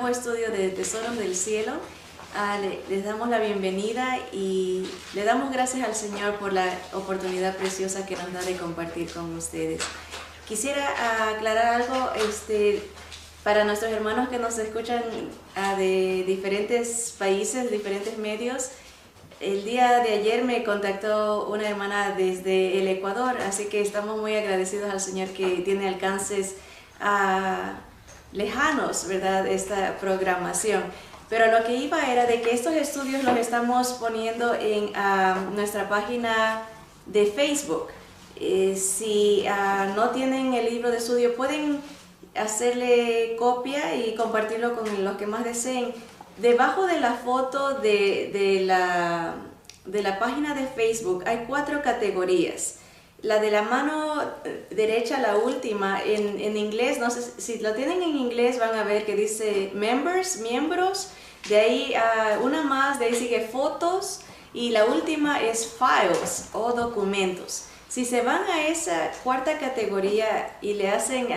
nuevo estudio de Tesoros del Cielo. Les damos la bienvenida y le damos gracias al Señor por la oportunidad preciosa que nos da de compartir con ustedes. Quisiera aclarar algo para nuestros hermanos que nos escuchan de diferentes países, diferentes medios. El día de ayer me contactó una hermana desde el Ecuador, así que estamos muy agradecidos al Señor que tiene alcances lejanos, ¿verdad?, esta programación. Pero lo que iba era de que estos estudios los estamos poniendo en nuestra página de Facebook. Si no tienen el libro de estudio, pueden hacerle copia y compartirlo con los que más deseen. Debajo de la foto de la página de Facebook hay 4 categorías. La de la mano derecha, la última, en inglés, no sé si lo tienen en inglés, van a ver que dice members, miembros. De ahí una más, de ahí sigue fotos y la última es files o documentos. Si se van a esa 4ª categoría y le hacen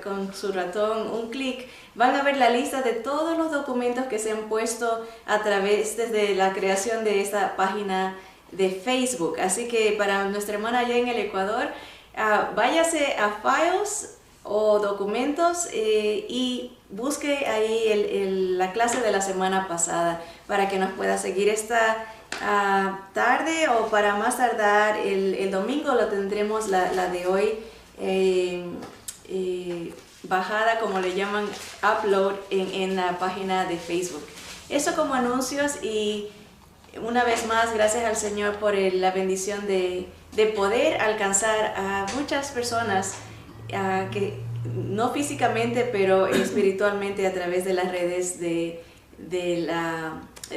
con su ratón un clic, van a ver la lista de todos los documentos que se han puesto a través desde la creación de esta página de Facebook. Así que para nuestra hermana allá en el Ecuador, váyase a Files o Documentos y busque ahí la clase de la semana pasada para que nos pueda seguir esta tarde, o para más tardar el domingo lo tendremos la de hoy bajada, como le llaman, upload en la página de Facebook. Eso como anuncios, y una vez más gracias al Señor por la bendición de poder alcanzar a muchas personas que no físicamente pero espiritualmente a través de las redes del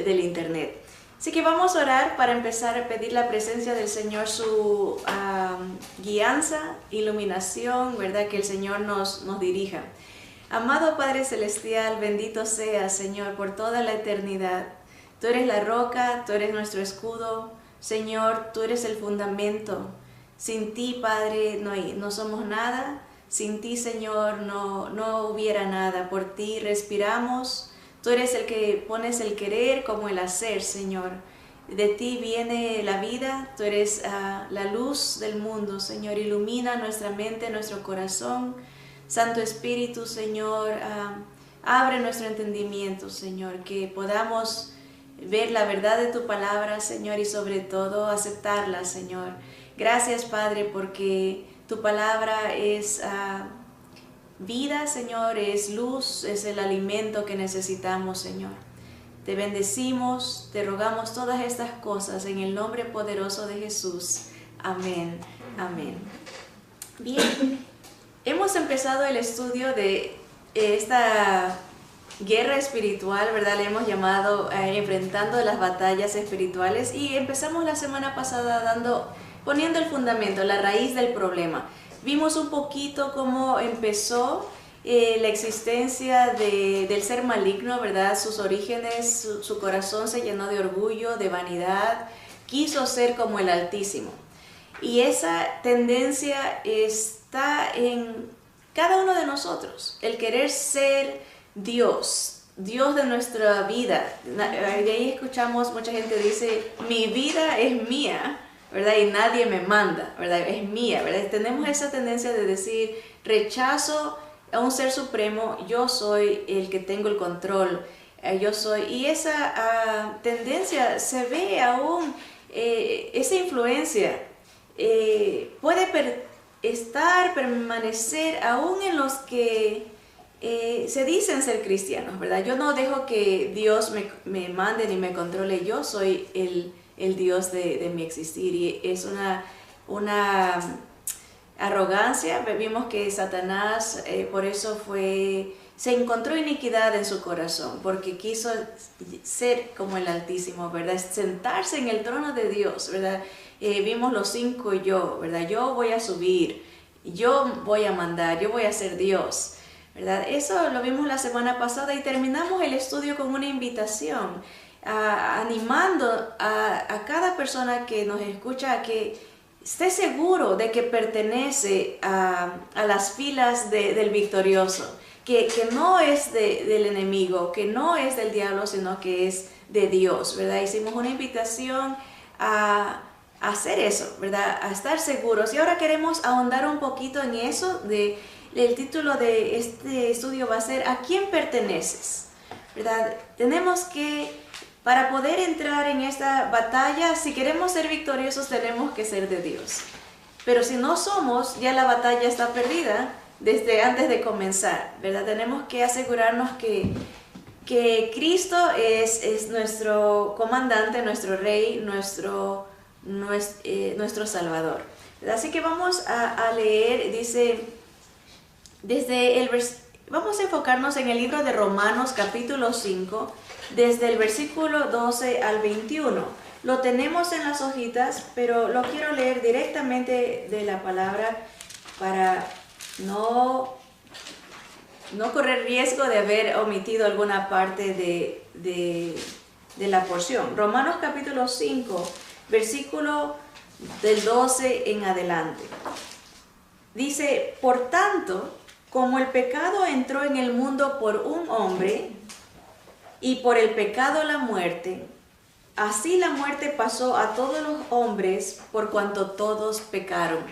internet. Así que vamos a orar para empezar a pedir la presencia del Señor, su guianza, iluminación, ¿verdad? Que el Señor nos dirija. Amado Padre Celestial, bendito seas, Señor, por toda la eternidad. Tú eres la roca, tú eres nuestro escudo. Señor, tú eres el fundamento. Sin ti, Padre, no somos nada. Sin ti, Señor, no hubiera nada. Por ti respiramos. Tú eres el que pones el querer como el hacer, Señor. De ti viene la vida, tú eres la luz del mundo, Señor. Ilumina nuestra mente, nuestro corazón. Santo Espíritu, Señor, abre nuestro entendimiento, Señor, que podamos ver la verdad de tu palabra, Señor, y sobre todo aceptarla, Señor. Gracias, Padre, porque tu palabra es vida, Señor, es luz, es el alimento que necesitamos, Señor. Te bendecimos, te rogamos todas estas cosas en el nombre poderoso de Jesús. Amén, amén. Bien, hemos empezado el estudio de esta guerra espiritual, ¿verdad? Le hemos llamado enfrentando las batallas espirituales, y empezamos la semana pasada poniendo el fundamento, la raíz del problema. Vimos un poquito cómo empezó la existencia del ser maligno, ¿verdad? Sus orígenes, su corazón se llenó de orgullo, de vanidad, quiso ser como el Altísimo. Y esa tendencia está en cada uno de nosotros, el querer ser Dios de nuestra vida. De ahí escuchamos, mucha gente dice, mi vida es mía, ¿verdad? Y nadie me manda, ¿verdad? Es mía, ¿verdad? Tenemos esa tendencia de decir, rechazo a un ser supremo, yo soy el que tengo el control, yo soy. Y esa tendencia se ve aún, esa influencia puede permanecer aún en los que se dicen ser cristianos, ¿verdad? Yo no dejo que Dios me mande ni me controle, yo soy el Dios de mi existir. Y es una arrogancia. Vimos que Satanás por eso se encontró iniquidad en su corazón, porque quiso ser como el Altísimo, ¿verdad? Sentarse en el trono de Dios, ¿verdad? Vimos los 5 yo, ¿verdad? Yo voy a subir, yo voy a mandar, yo voy a ser Dios, ¿verdad? Eso lo vimos la semana pasada, y terminamos el estudio con una invitación, animando a cada persona que nos escucha a que esté seguro de que pertenece a las filas del victorioso, que no es del enemigo, que no es del diablo, sino que es de Dios, ¿verdad? Hicimos una invitación a hacer eso, ¿verdad? A estar seguros. Y ahora queremos ahondar un poquito en eso. El título de este estudio va a ser ¿a quién perteneces? ¿Verdad? Tenemos que, para poder entrar en esta batalla, si queremos ser victoriosos, tenemos que ser de Dios. Pero si no somos, ya la batalla está perdida desde antes de comenzar, ¿verdad? Tenemos que asegurarnos que Cristo es nuestro comandante, nuestro rey, nuestro Salvador, ¿verdad? Así que vamos a leer, dice, vamos a enfocarnos en el libro de Romanos capítulo 5, desde el versículo 12 al 21. Lo tenemos en las hojitas, pero lo quiero leer directamente de la palabra para no correr riesgo de haber omitido alguna parte de la porción. Romanos capítulo 5, versículo del 12 en adelante. Dice, por tanto, como el pecado entró en el mundo por un hombre, y por el pecado la muerte, así la muerte pasó a todos los hombres por cuanto todos pecaron.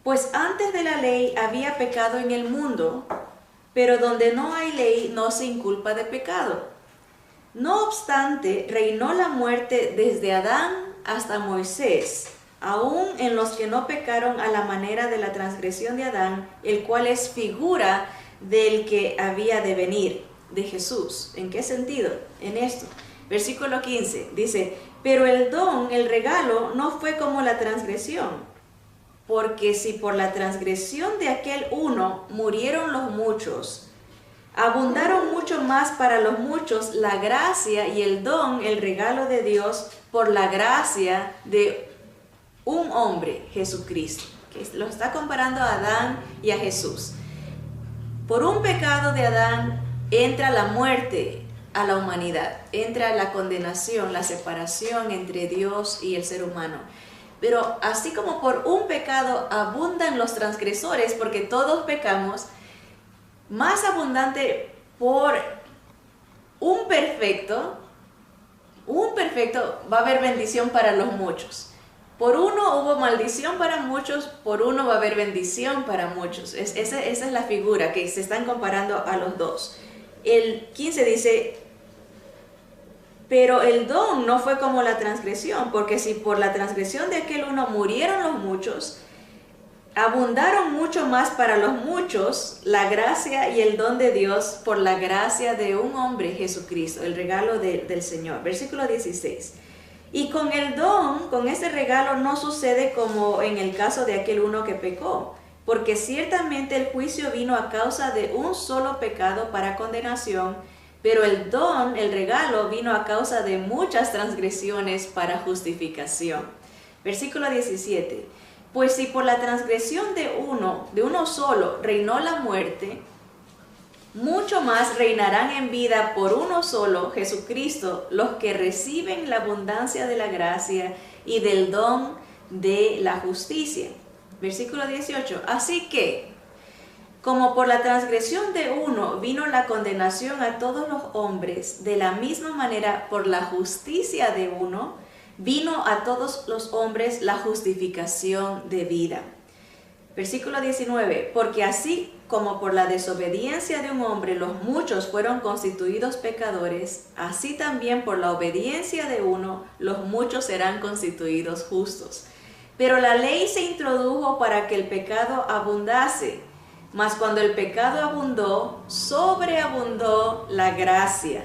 Pues antes de la ley había pecado en el mundo, pero donde no hay ley no se inculpa de pecado. No obstante, reinó la muerte desde Adán hasta Moisés, aún en los que no pecaron a la manera de la transgresión de Adán, el cual es figura del que había de venir, de Jesús. ¿En qué sentido? En esto. Versículo 15 dice, pero el don, el regalo, no fue como la transgresión, porque si por la transgresión de aquel uno murieron los muchos, abundaron mucho más para los muchos la gracia y el don, el regalo de Dios, por la gracia de un hombre, Jesucristo, que lo está comparando a Adán y a Jesús. Por un pecado de Adán entra la muerte a la humanidad, entra la condenación, la separación entre Dios y el ser humano. Pero así como por un pecado abundan los transgresores, porque todos pecamos, más abundante por un perfecto va a haber bendición para los muchos. Por uno hubo maldición para muchos, por uno va a haber bendición para muchos. Esa es la figura que se están comparando a los dos. El 15 dice, pero el don no fue como la transgresión, porque si por la transgresión de aquel uno murieron los muchos, abundaron mucho más para los muchos la gracia y el don de Dios por la gracia de un hombre, Jesucristo, el regalo del Señor. Versículo 16. Y con el don, con ese regalo, no sucede como en el caso de aquel uno que pecó, porque ciertamente el juicio vino a causa de un solo pecado para condenación, pero el don, el regalo, vino a causa de muchas transgresiones para justificación. Versículo 17. Pues si por la transgresión de uno solo reinó la muerte, mucho más reinarán en vida por uno solo, Jesucristo, los que reciben la abundancia de la gracia y del don de la justicia. Versículo 18. Así que, como por la transgresión de uno vino la condenación a todos los hombres, de la misma manera por la justicia de uno vino a todos los hombres la justificación de vida. Versículo 19. Porque así como por la desobediencia de un hombre los muchos fueron constituidos pecadores, así también por la obediencia de uno los muchos serán constituidos justos. Pero la ley se introdujo para que el pecado abundase, mas cuando el pecado abundó, sobreabundó la gracia,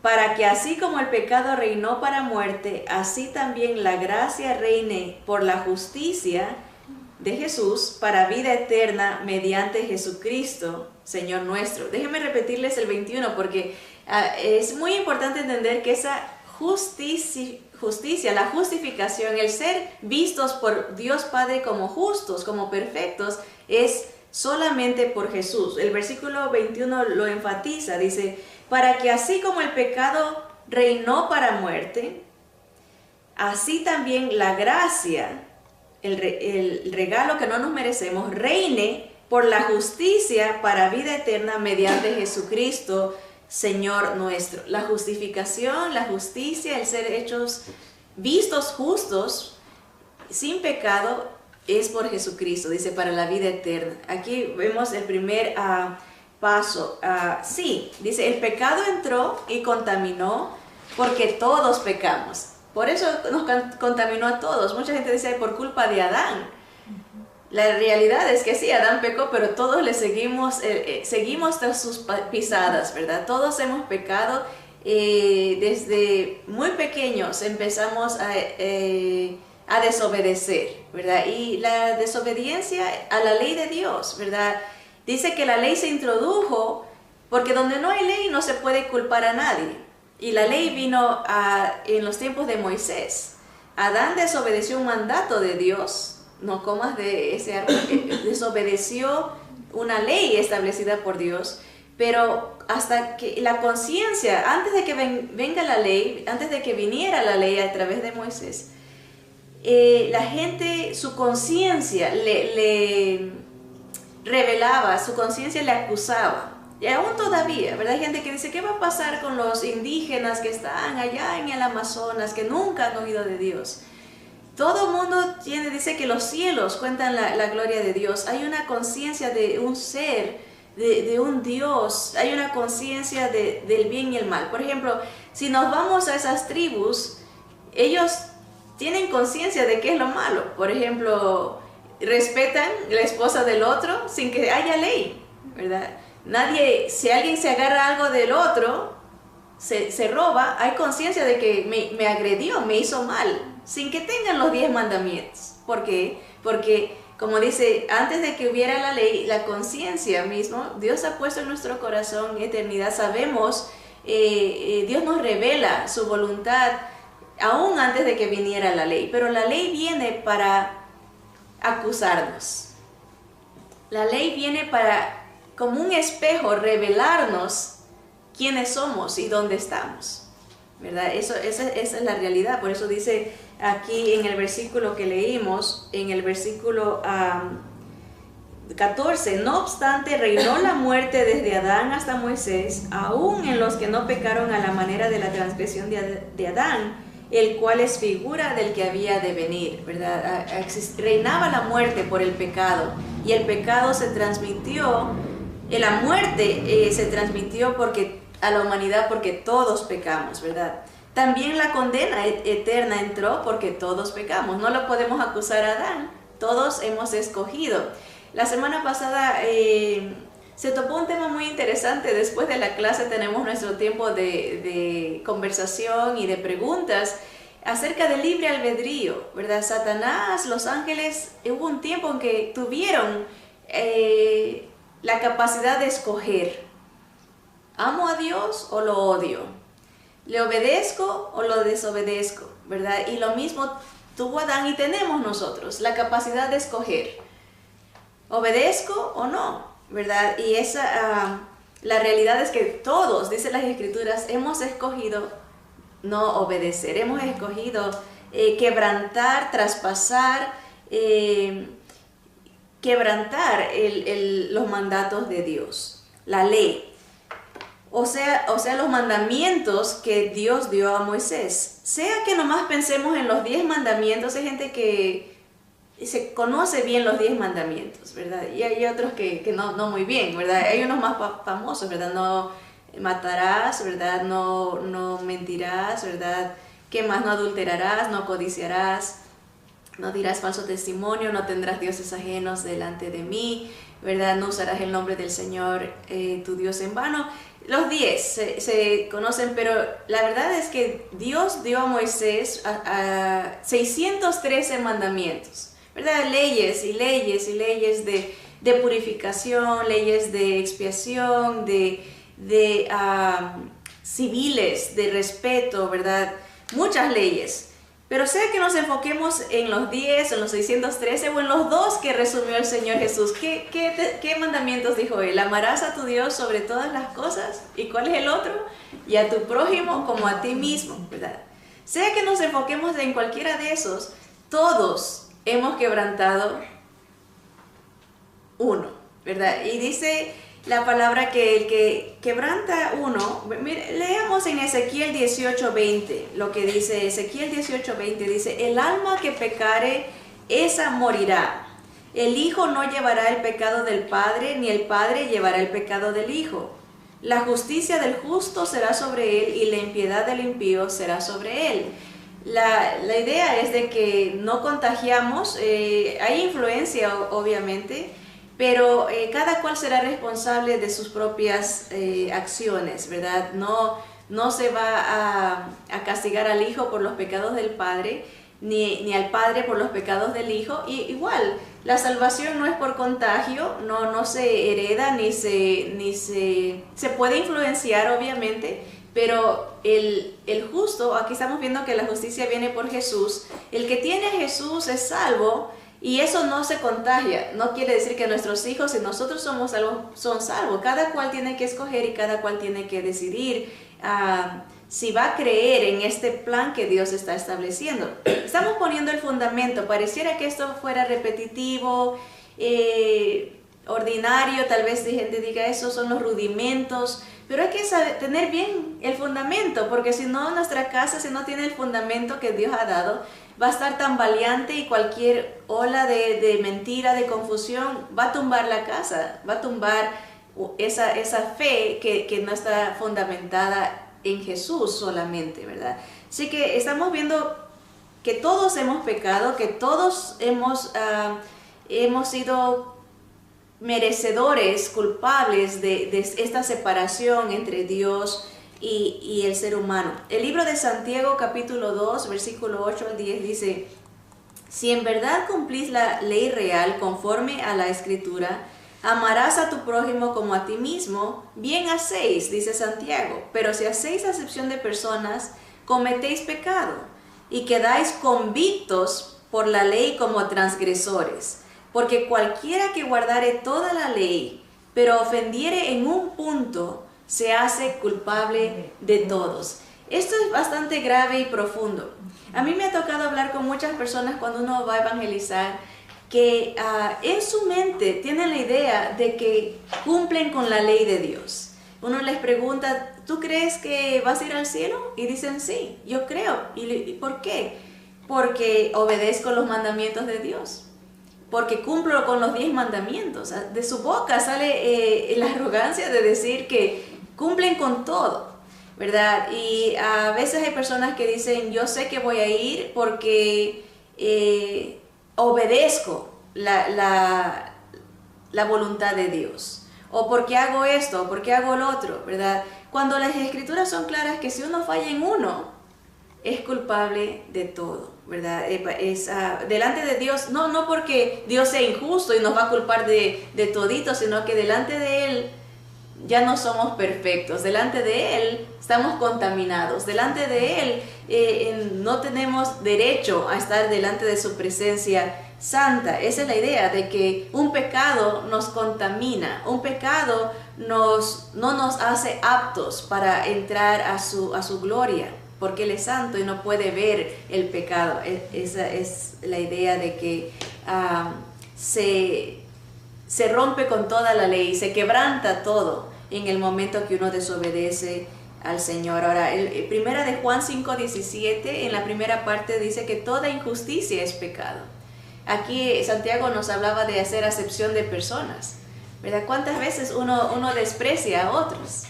para que así como el pecado reinó para muerte, así también la gracia reine por la justicia de Jesús para vida eterna mediante Jesucristo, Señor nuestro. Déjenme repetirles el 21 porque es muy importante entender que esa justicia, la justificación, el ser vistos por Dios Padre como justos, como perfectos, es solamente por Jesús. El versículo 21 lo enfatiza, dice, para que así como el pecado reinó para muerte, así también la gracia, el regalo que no nos merecemos, reine por la justicia para vida eterna mediante Jesucristo, Señor nuestro. La justificación, la justicia, el ser hechos, vistos justos, sin pecado, es por Jesucristo, dice, para la vida eterna. Aquí vemos el primer paso. Sí, dice, el pecado entró y contaminó porque todos pecamos. Por eso nos contaminó a todos. Mucha gente dice, por culpa de Adán. La realidad es que sí, Adán pecó, pero todos le seguimos tras sus pisadas, ¿verdad? Todos hemos pecado. Desde muy pequeños empezamos a desobedecer, ¿verdad? Y la desobediencia a la ley de Dios, ¿verdad? Dice que la ley se introdujo porque donde no hay ley no se puede culpar a nadie. Y la ley vino en los tiempos de Moisés. Adán desobedeció un mandato de Dios. No comas de ese árbol, desobedeció una ley establecida por Dios, pero hasta que la conciencia, antes de que venga la ley, antes de que viniera la ley a través de Moisés, la gente, su conciencia le revelaba, su conciencia le acusaba. Y aún todavía, ¿verdad? Hay gente que dice, ¿qué va a pasar con los indígenas que están allá en el Amazonas, que nunca han oído de Dios? Todo el mundo dice que los cielos cuentan la gloria de Dios. Hay una conciencia de un ser, de un Dios. Hay una conciencia del bien y el mal. Por ejemplo, si nos vamos a esas tribus, ellos tienen conciencia de qué es lo malo. Por ejemplo, respetan la esposa del otro sin que haya ley, ¿verdad? Si alguien se agarra algo del otro, se roba, hay conciencia de que me agredió, me hizo mal, sin que tengan los 10 mandamientos. ¿Por qué? Porque, como dice, antes de que hubiera la ley, la conciencia mismo, Dios ha puesto en nuestro corazón eternidad. Sabemos, Dios nos revela su voluntad aún antes de que viniera la ley. Pero la ley viene para acusarnos. La ley viene para, como un espejo, revelarnos quiénes somos y dónde estamos, ¿verdad? Esa es la realidad. Por eso dice aquí en el versículo que leímos, en el versículo 14, no obstante reinó la muerte desde Adán hasta Moisés, aún en los que no pecaron a la manera de la transgresión de Adán, el cual es figura del que había de venir, ¿verdad? Reinaba la muerte por el pecado, y el pecado se transmitió, la muerte se transmitió a la humanidad porque todos pecamos, ¿verdad? También la condena eterna entró porque todos pecamos. No lo podemos acusar a Adán, todos hemos escogido. La semana pasada se topó un tema muy interesante. Después de la clase tenemos nuestro tiempo de conversación y de preguntas acerca del libre albedrío, ¿verdad? Satanás, los ángeles, hubo un tiempo en que tuvieron la capacidad de escoger. ¿Amo a Dios o lo odio? ¿Le obedezco o lo desobedezco? ¿Verdad? Y lo mismo tuvo Adán y tenemos nosotros, la capacidad de escoger. ¿Obedezco o no? ¿Verdad? Y la realidad es que todos, dice las Escrituras, hemos escogido no obedecer. Hemos escogido quebrantar, traspasar, quebrantar los mandatos de Dios, la ley. O sea, los mandamientos que Dios dio a Moisés. Sea que nomás pensemos en los 10 mandamientos, hay gente que se conoce bien los 10 mandamientos, ¿verdad? Y hay otros que no muy bien, ¿verdad? Hay unos más famosos, ¿verdad? No matarás, ¿verdad? No mentirás, ¿verdad? ¿Qué más? No adulterarás, no codiciarás, no dirás falso testimonio, no tendrás dioses ajenos delante de mí, ¿verdad? No usarás el nombre del Señor tu Dios en vano. Los 10 se conocen, pero la verdad es que Dios dio a Moisés 613 mandamientos, ¿verdad? Leyes y leyes y leyes de purificación, leyes de expiación, de civiles, de respeto, ¿verdad? Muchas leyes. Pero sea que nos enfoquemos en los 10, en los 613 o en los 2 que resumió el Señor Jesús. ¿Qué mandamientos dijo Él? Amarás a tu Dios sobre todas las cosas. ¿Y cuál es el otro? Y a tu prójimo como a ti mismo, ¿verdad? Sea que nos enfoquemos en cualquiera de esos, todos hemos quebrantado uno, ¿verdad? Y dice la palabra que el que quebranta uno, mire, leamos en Ezequiel 18:20, lo que dice Ezequiel 18:20, dice, el alma que pecare, esa morirá. El hijo no llevará el pecado del padre, ni el padre llevará el pecado del hijo. La justicia del justo será sobre él, y la impiedad del impío será sobre él. La idea es de que no contagiamos, hay influencia obviamente, pero cada cual será responsable de sus propias acciones, ¿verdad? No se va a castigar al hijo por los pecados del padre, ni al padre por los pecados del hijo. Y igual, la salvación no es por contagio, no se hereda, ni se puede influenciar obviamente, pero el justo, aquí estamos viendo que la justicia viene por Jesús. El que tiene a Jesús es salvo, y eso no se contagia. No quiere decir que nuestros hijos, si nosotros somos salvos, son salvos. Cada cual tiene que escoger y cada cual tiene que decidir si va a creer en este plan que Dios está estableciendo. Estamos poniendo el fundamento. Pareciera que esto fuera repetitivo, ordinario, tal vez la gente diga esos son los rudimentos, pero hay que tener bien el fundamento, porque si no, nuestra casa, si no tiene el fundamento que Dios ha dado, va a estar tambaleante, y cualquier ola de mentira, de confusión, va a tumbar la casa, va a tumbar esa fe que no está fundamentada en Jesús solamente, ¿verdad? Así que estamos viendo que todos hemos pecado, que todos hemos sido merecedores, culpables de esta separación entre Dios y el ser humano. El libro de Santiago capítulo 2, versículo 8 al 10 dice, si en verdad cumplís la ley real conforme a la Escritura, amarás a tu prójimo como a ti mismo, bien hacéis, dice Santiago, pero si hacéis acepción de personas, cometéis pecado y quedáis convictos por la ley como transgresores. Porque cualquiera que guardare toda la ley, pero ofendiere en un punto, se hace culpable de todos. Esto es bastante grave y profundo. A mí me ha tocado hablar con muchas personas cuando uno va a evangelizar, que en su mente tienen la idea de que cumplen con la ley de Dios. Uno les pregunta, ¿tú crees que vas a ir al cielo? Y dicen, sí, yo creo. ¿Y por qué? Porque obedezco los mandamientos de Dios. Porque cumplo con los 10 mandamientos. De su boca sale la arrogancia de decir que cumplen con todo, ¿verdad? Y a veces hay personas que dicen, yo sé que voy a ir porque obedezco la voluntad de Dios, o porque hago esto, o porque hago lo otro, ¿verdad? Cuando las escrituras son claras que si uno falla en uno, es culpable de todo, ¿verdad? Delante de Dios, no porque Dios sea injusto y nos va a culpar de todito, sino que delante de Él ya no somos perfectos, delante de Él estamos contaminados, delante de Él no tenemos derecho a estar delante de su presencia santa. Esa es la idea, de que un pecado nos contamina, un pecado no nos hace aptos para entrar a su gloria, porque Él es santo y no puede ver el pecado. Esa es la idea de que se rompe con toda la ley, se quebranta todo en el momento que uno desobedece al Señor. Ahora, primera de Juan 5:17, en la primera parte dice que toda injusticia es pecado. Aquí Santiago nos hablaba de hacer acepción de personas, ¿verdad? ¿Cuántas veces uno desprecia a otros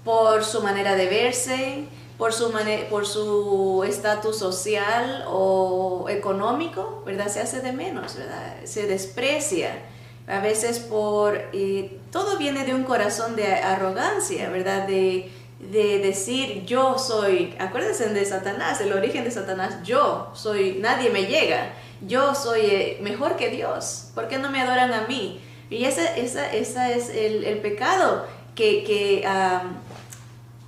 por su manera de verse, por su estatus social o económico, ¿verdad? Se hace de menos, ¿verdad? Se desprecia. A veces todo viene de un corazón de arrogancia, ¿verdad? De decir yo soy, acuérdense de Satanás, el origen de Satanás, yo soy, nadie me llega, yo soy mejor que Dios, ¿por qué no me adoran a mí? Y esa es el pecado que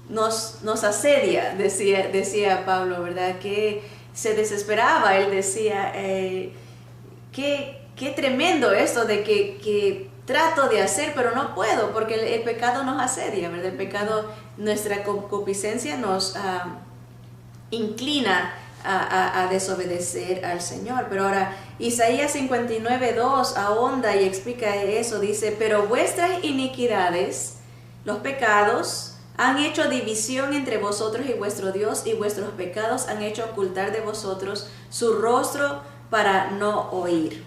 nos asedia, decía Pablo, ¿verdad? Que se desesperaba, él decía, qué tremendo esto de que trato de hacer, pero no puedo, porque el pecado nos asedia, ¿verdad? El pecado, nuestra concupiscencia nos inclina a desobedecer al Señor. Pero ahora Isaías 59:2 ahonda y explica eso, dice: pero vuestras iniquidades, los pecados, han hecho división entre vosotros y vuestro Dios, y vuestros pecados han hecho ocultar de vosotros su rostro para no oír.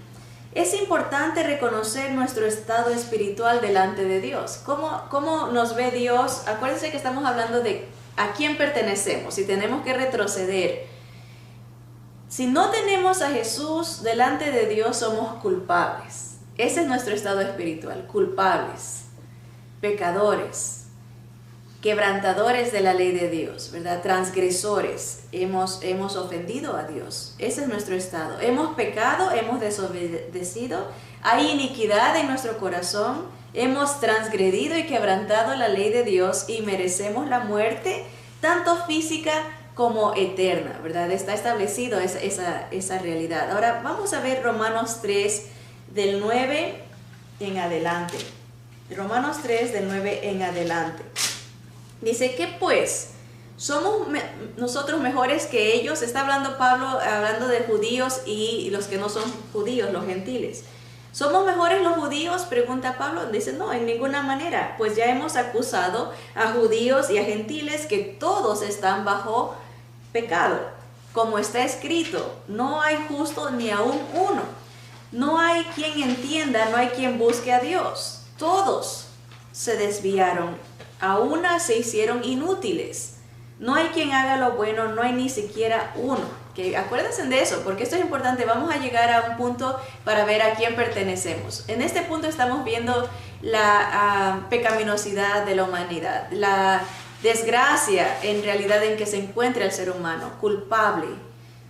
Es importante reconocer nuestro estado espiritual delante de Dios. ¿Cómo nos ve Dios? Acuérdense que estamos hablando de a quién pertenecemos y tenemos que retroceder. Si no tenemos a Jesús delante de Dios, somos culpables. Ese es nuestro estado espiritual, culpables, pecadores, quebrantadores de la ley de Dios, ¿verdad? Transgresores, hemos ofendido a Dios. Ese es nuestro estado. Hemos pecado, hemos desobedecido, hay iniquidad en nuestro corazón, hemos transgredido y quebrantado la ley de Dios y merecemos la muerte, tanto física como eterna, ¿verdad? Está establecido esa realidad. Ahora vamos a ver Romanos 3, del 9 en adelante. Romanos 3, del 9 en adelante. Dice que pues, ¿somos nosotros mejores que ellos? Está hablando Pablo, hablando de judíos y los que no son judíos, los gentiles. ¿Somos mejores los judíos? Pregunta Pablo. Dice, no, en ninguna manera. Pues ya hemos acusado a judíos y a gentiles que todos están bajo pecado. Como está escrito, no hay justo ni aún uno. No hay quien entienda, no hay quien busque a Dios. Todos se desviaron. A una se hicieron inútiles. No hay quien haga lo bueno, no hay ni siquiera uno. Que acuérdense de eso, porque esto es importante. Vamos a llegar a un punto para ver a quién pertenecemos. En este punto estamos viendo la pecaminosidad de la humanidad, la desgracia en realidad en que se encuentra el ser humano, culpable,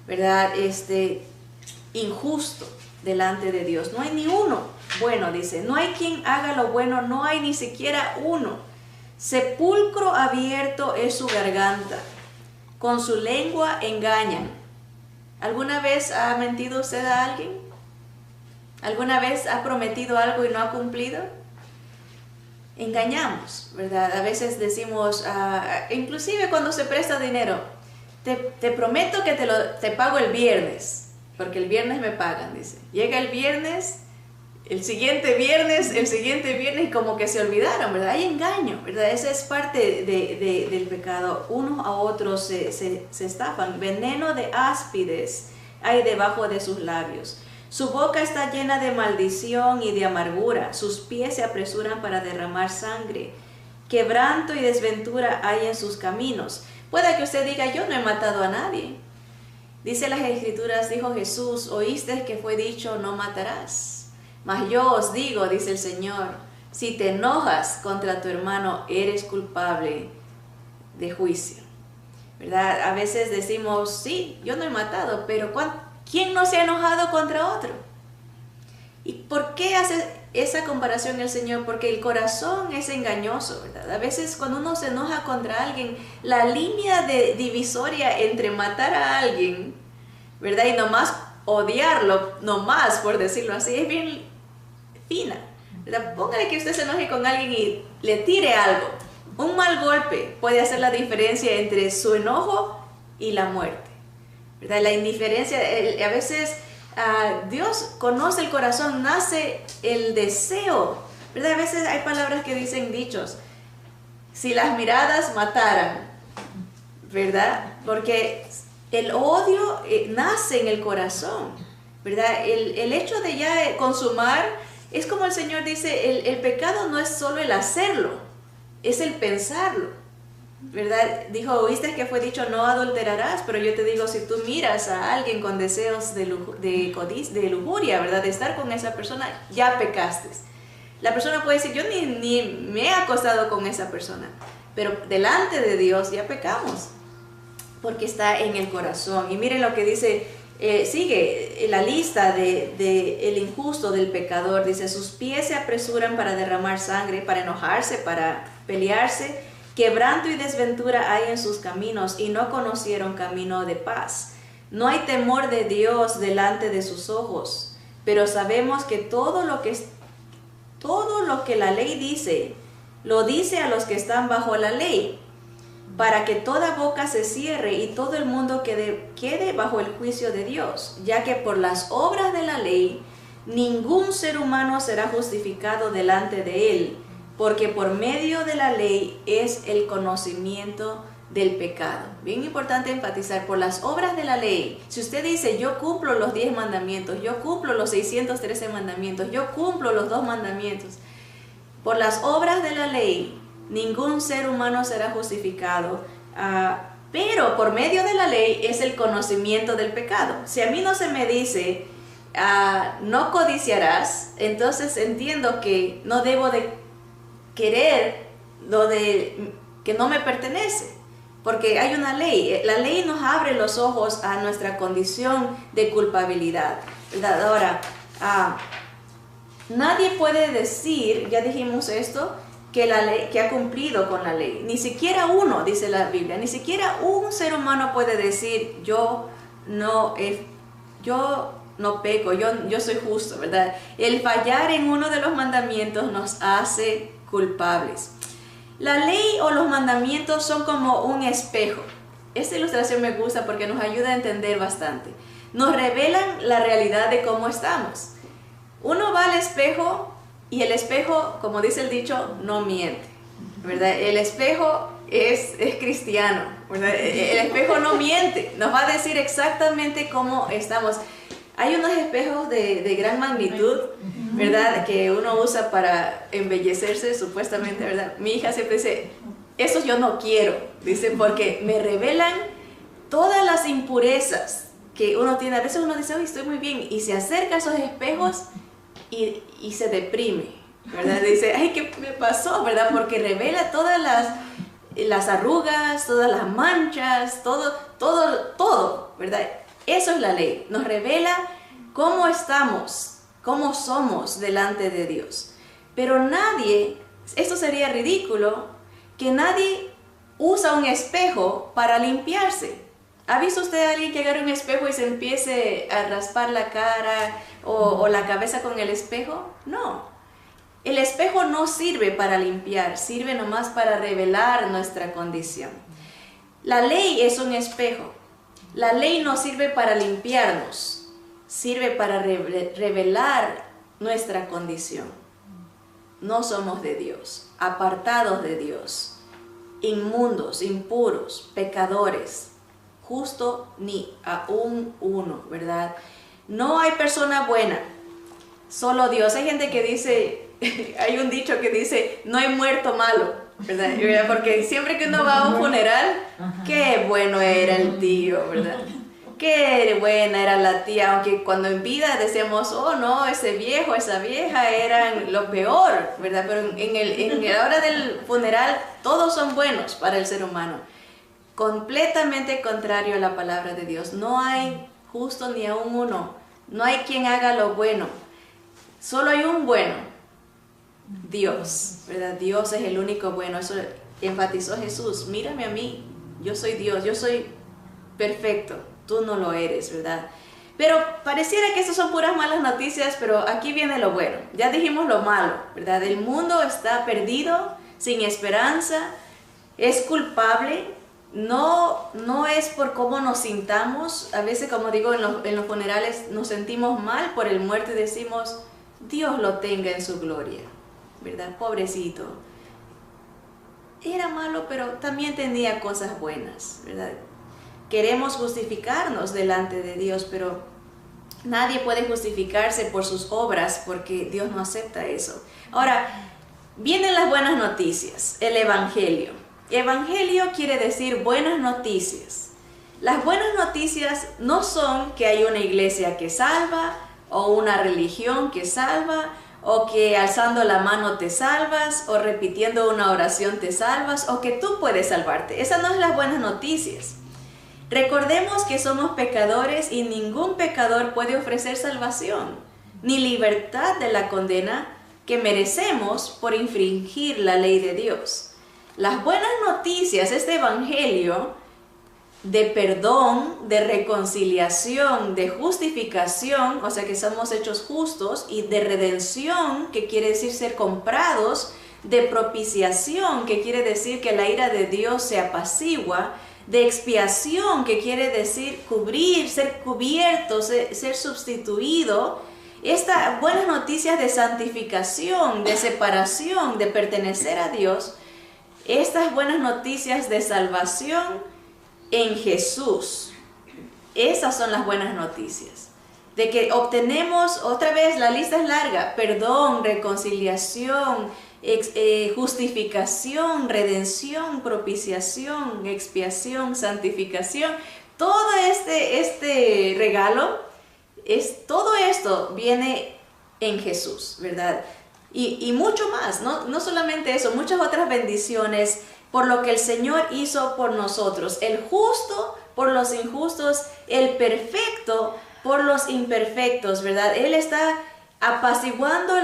¿verdad? Injusto delante de Dios. No hay ni uno bueno, dice. No hay quien haga lo bueno, no hay ni siquiera uno. Sepulcro abierto es su garganta, con su lengua engañan. ¿Alguna vez ha mentido usted a alguien? ¿Alguna vez ha prometido algo y no ha cumplido? Engañamos, ¿verdad? A veces decimos, inclusive cuando se presta dinero, te prometo que te pago el viernes, porque el viernes me pagan, dice. Llega el viernes, el siguiente viernes, y como que se olvidaron, ¿verdad? Hay engaño, ¿verdad? Esa es parte del pecado. Unos a otros se estafan. Veneno de áspides hay debajo de sus labios. Su boca está llena de maldición y de amargura. Sus pies se apresuran para derramar sangre. Quebranto y desventura hay en sus caminos. Puede que usted diga, yo no he matado a nadie. Dice las Escrituras, dijo Jesús, oíste que fue dicho, no matarás. Mas yo os digo, dice el Señor, si te enojas contra tu hermano, eres culpable de juicio. ¿Verdad? A veces decimos, sí, yo no he matado, pero ¿quién no se ha enojado contra otro? ¿Y por qué hace esa comparación el Señor? Porque el corazón es engañoso, ¿verdad? A veces cuando uno se enoja contra alguien, la línea divisoria entre matar a alguien, ¿verdad? Y nomás odiarlo, nomás por decirlo así, es bien fina, ¿verdad? Póngale que usted se enoje con alguien y le tire algo. Un mal golpe puede hacer la diferencia entre su enojo y la muerte, ¿verdad? La indiferencia, a veces Dios conoce el corazón, nace el deseo, ¿verdad? A veces hay palabras que dicen dichos, si las miradas mataran, ¿verdad? Porque el odio nace en el corazón, ¿verdad? El hecho de ya consumar, es como el Señor dice, el pecado no es solo el hacerlo, es el pensarlo, ¿verdad? Dijo, oíste que fue dicho, no adulterarás, pero yo te digo, si tú miras a alguien con deseos de lujuria, ¿verdad? De estar con esa persona, ya pecaste. La persona puede decir, yo ni me he acostado con esa persona, pero delante de Dios ya pecamos, porque está en el corazón. Y miren lo que dice, sigue la lista de el injusto, del pecador. Dice, sus pies se apresuran para derramar sangre, para enojarse, para pelearse. Quebranto y desventura hay en sus caminos, y no conocieron camino de paz. No hay temor de Dios delante de sus ojos, pero sabemos que todo lo que la ley dice, lo dice a los que están bajo la ley, para que toda boca se cierre y todo el mundo quede bajo el juicio de Dios, ya que por las obras de la ley ningún ser humano será justificado delante de él, porque por medio de la ley es el conocimiento del pecado. Bien importante enfatizar, por las obras de la ley. Si usted dice, yo cumplo los 10 mandamientos, yo cumplo los 613 mandamientos, yo cumplo los 2 mandamientos, por las obras de la ley, ningún ser humano será justificado, pero por medio de la ley es el conocimiento del pecado. Si a mí no se me dice, no codiciarás, entonces entiendo que no debo de querer lo que no me pertenece, porque hay una ley. La ley nos abre los ojos a nuestra condición de culpabilidad, ¿verdad? Ahora, nadie puede decir, ya dijimos esto, que la ley, que ha cumplido con la ley. Ni siquiera uno, dice la Biblia, ni siquiera un ser humano puede decir, yo no peco, yo soy justo, ¿verdad? El fallar en uno de los mandamientos nos hace culpables. La ley o los mandamientos son como un espejo. Esta ilustración me gusta porque nos ayuda a entender bastante. Nos revelan la realidad de cómo estamos. Uno va al espejo y el espejo, como dice el dicho, no miente, ¿verdad? El espejo es cristiano, ¿verdad? El espejo no miente, nos va a decir exactamente cómo estamos. Hay unos espejos de gran magnitud, ¿verdad? Que uno usa para embellecerse, supuestamente, ¿verdad? Mi hija siempre dice, esos yo no quiero, dice, porque me revelan todas las impurezas que uno tiene. A veces uno dice, uy, estoy muy bien, y se acerca a esos espejos y se deprime, ¿verdad? Dice, ay, ¿qué me pasó? ¿Verdad? Porque revela todas las arrugas, todas las manchas, todo, ¿verdad? Eso es la ley, nos revela cómo estamos, cómo somos delante de Dios. Pero nadie, esto sería ridículo, que nadie usa un espejo para limpiarse. ¿Ha visto usted a alguien que agarre un espejo y se empiece a raspar la cara o la cabeza con el espejo? No. El espejo no sirve para limpiar, sirve nomás para revelar nuestra condición. La ley es un espejo. La ley no sirve para limpiarnos, sirve para revelar nuestra condición. No somos de Dios, apartados de Dios, inmundos, impuros, pecadores. Justo ni aún uno, ¿verdad? No hay persona buena, solo Dios. Hay gente que dice, hay un dicho que dice, no hay muerto malo, ¿verdad? Porque siempre que uno va a un funeral, qué bueno era el tío, ¿verdad? Qué buena era la tía, aunque cuando en vida decíamos, oh no, ese viejo, esa vieja eran lo peor, ¿verdad? Pero en la hora del funeral, todos son buenos para el ser humano. Completamente contrario a la palabra de Dios. No hay justo ni aún uno. No hay quien haga lo bueno. Solo hay un bueno. Dios, ¿verdad? Dios es el único bueno. Eso enfatizó Jesús. Mírame a mí. Yo soy Dios. Yo soy perfecto. Tú no lo eres, ¿verdad? Pero pareciera que estas son puras malas noticias, pero aquí viene lo bueno. Ya dijimos lo malo, ¿verdad? El mundo está perdido, sin esperanza, es culpable. No es por cómo nos sintamos. A veces, como digo, en los funerales nos sentimos mal por el muerto y decimos, Dios lo tenga en su gloria, ¿verdad? Pobrecito. Era malo, pero también tenía cosas buenas, ¿verdad? Queremos justificarnos delante de Dios, pero nadie puede justificarse por sus obras porque Dios no acepta eso. Ahora, vienen las buenas noticias, el Evangelio. Evangelio quiere decir buenas noticias. Las buenas noticias no son que hay una iglesia que salva, o una religión que salva, o que alzando la mano te salvas, o repitiendo una oración te salvas, o que tú puedes salvarte. Esas no son las buenas noticias. Recordemos que somos pecadores y ningún pecador puede ofrecer salvación, ni libertad de la condena que merecemos por infringir la ley de Dios. Las buenas noticias, este evangelio de perdón, de reconciliación, de justificación, o sea que somos hechos justos, y de redención, que quiere decir ser comprados, de propiciación, que quiere decir que la ira de Dios se apacigua, de expiación, que quiere decir cubrir, ser cubierto, ser sustituido. Estas buenas noticias de santificación, de separación, de pertenecer a Dios, estas buenas noticias de salvación en Jesús. Esas son las buenas noticias. De que obtenemos, otra vez la lista es larga, perdón, reconciliación, justificación, redención, propiciación, expiación, santificación. Todo este regalo, todo esto viene en Jesús, ¿verdad? Y mucho más, no solamente eso, muchas otras bendiciones por lo que el Señor hizo por nosotros. El justo por los injustos, el perfecto por los imperfectos, ¿verdad? Él está apaciguando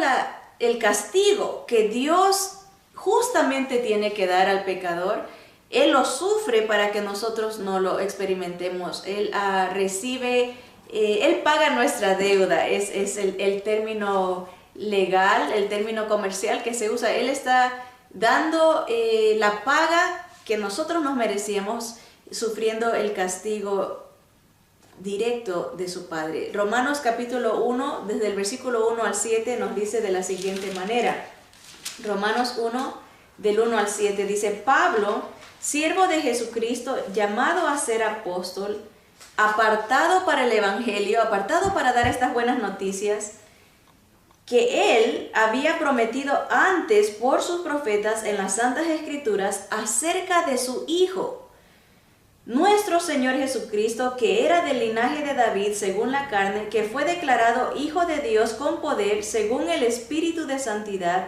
el castigo que Dios justamente tiene que dar al pecador. Él lo sufre para que nosotros no lo experimentemos. Él recibe, Él paga nuestra deuda, es el término legal, el término comercial que se usa. Él está dando la paga que nosotros nos merecíamos, sufriendo el castigo directo de su Padre. Romanos capítulo 1, desde el versículo 1 al 7, nos dice de la siguiente manera. Romanos 1, del 1 al 7, dice: Pablo, siervo de Jesucristo, llamado a ser apóstol, apartado para el evangelio, apartado para dar estas buenas noticias, que él había prometido antes por sus profetas en las Santas Escrituras acerca de su Hijo, nuestro Señor Jesucristo, que era del linaje de David según la carne, que fue declarado Hijo de Dios con poder según el Espíritu de Santidad,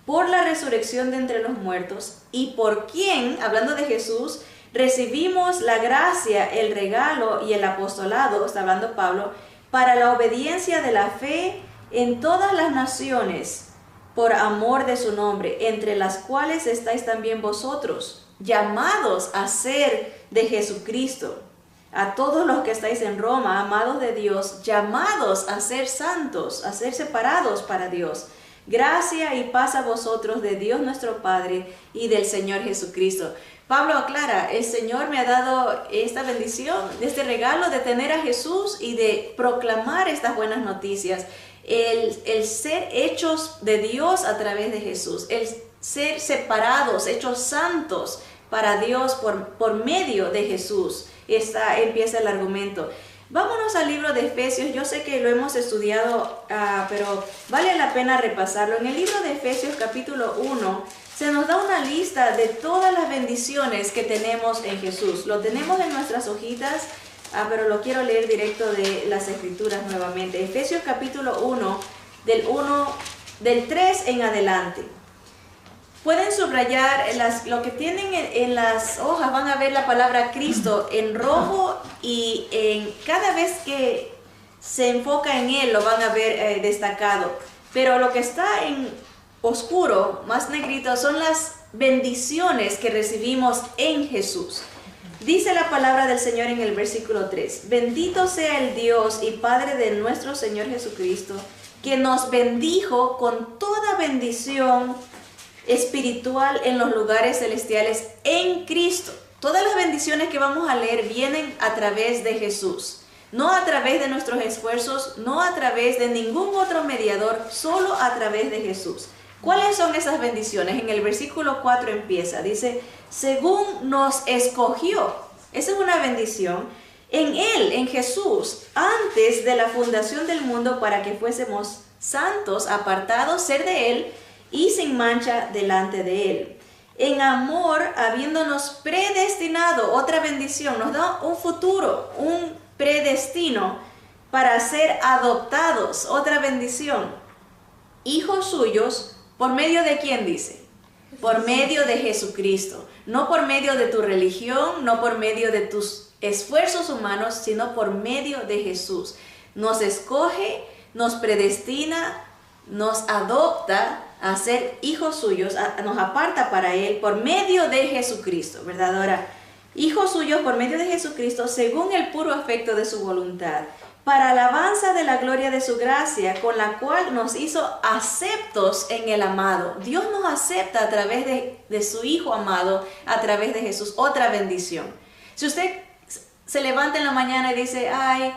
por la resurrección de entre los muertos, y por quien, hablando de Jesús, recibimos la gracia, el regalo y el apostolado, está hablando Pablo, para la obediencia de la fe en todas las naciones, por amor de su nombre, entre las cuales estáis también vosotros, llamados a ser de Jesucristo. A todos los que estáis en Roma, amados de Dios, llamados a ser santos, a ser separados para Dios. Gracia y paz a vosotros de Dios nuestro Padre y del Señor Jesucristo. Pablo aclara: el Señor me ha dado esta bendición, este regalo de tener a Jesús y de proclamar estas buenas noticias. El ser hechos de Dios a través de Jesús, el ser separados, hechos santos para Dios por medio de Jesús. Empieza el argumento. Vámonos al libro de Efesios. Yo sé que lo hemos estudiado, pero vale la pena repasarlo. En el libro de Efesios capítulo 1 se nos da una lista de todas las bendiciones que tenemos en Jesús. Lo tenemos en nuestras hojitas, pero lo quiero leer directo de las Escrituras nuevamente. Efesios capítulo 1, del 3 en adelante. Pueden subrayar lo que tienen en las hojas, van a ver la palabra Cristo en rojo, y cada vez que se enfoca en él lo van a ver destacado. Pero lo que está en oscuro, más negrito, son las bendiciones que recibimos en Jesús. Dice la palabra del Señor en el versículo 3: Bendito sea el Dios y Padre de nuestro Señor Jesucristo, que nos bendijo con toda bendición espiritual en los lugares celestiales en Cristo. Todas las bendiciones que vamos a leer vienen a través de Jesús, no a través de nuestros esfuerzos, no a través de ningún otro mediador, solo a través de Jesús. ¿Cuáles son esas bendiciones? En el versículo 4 empieza, dice: según nos escogió. Esa es una bendición. En Él, en Jesús, antes de la fundación del mundo, para que fuésemos santos, apartados, ser de Él y sin mancha delante de Él. En amor, habiéndonos predestinado, otra bendición, nos da un futuro, un predestino para ser adoptados, otra bendición. Hijos suyos, ¿por medio de quién dice? Por medio de Jesucristo. No por medio de tu religión, no por medio de tus esfuerzos humanos, sino por medio de Jesús. Nos escoge, nos predestina, nos adopta a ser hijos suyos, nos aparta para Él por medio de Jesucristo, ¿verdad? Ahora, hijos suyos por medio de Jesucristo, según el puro afecto de su voluntad, para alabanza de la gloria de su gracia, con la cual nos hizo aceptos en el amado. Dios nos acepta a través de su Hijo amado, a través de Jesús. Otra bendición. Si usted se levanta en la mañana y dice, ay,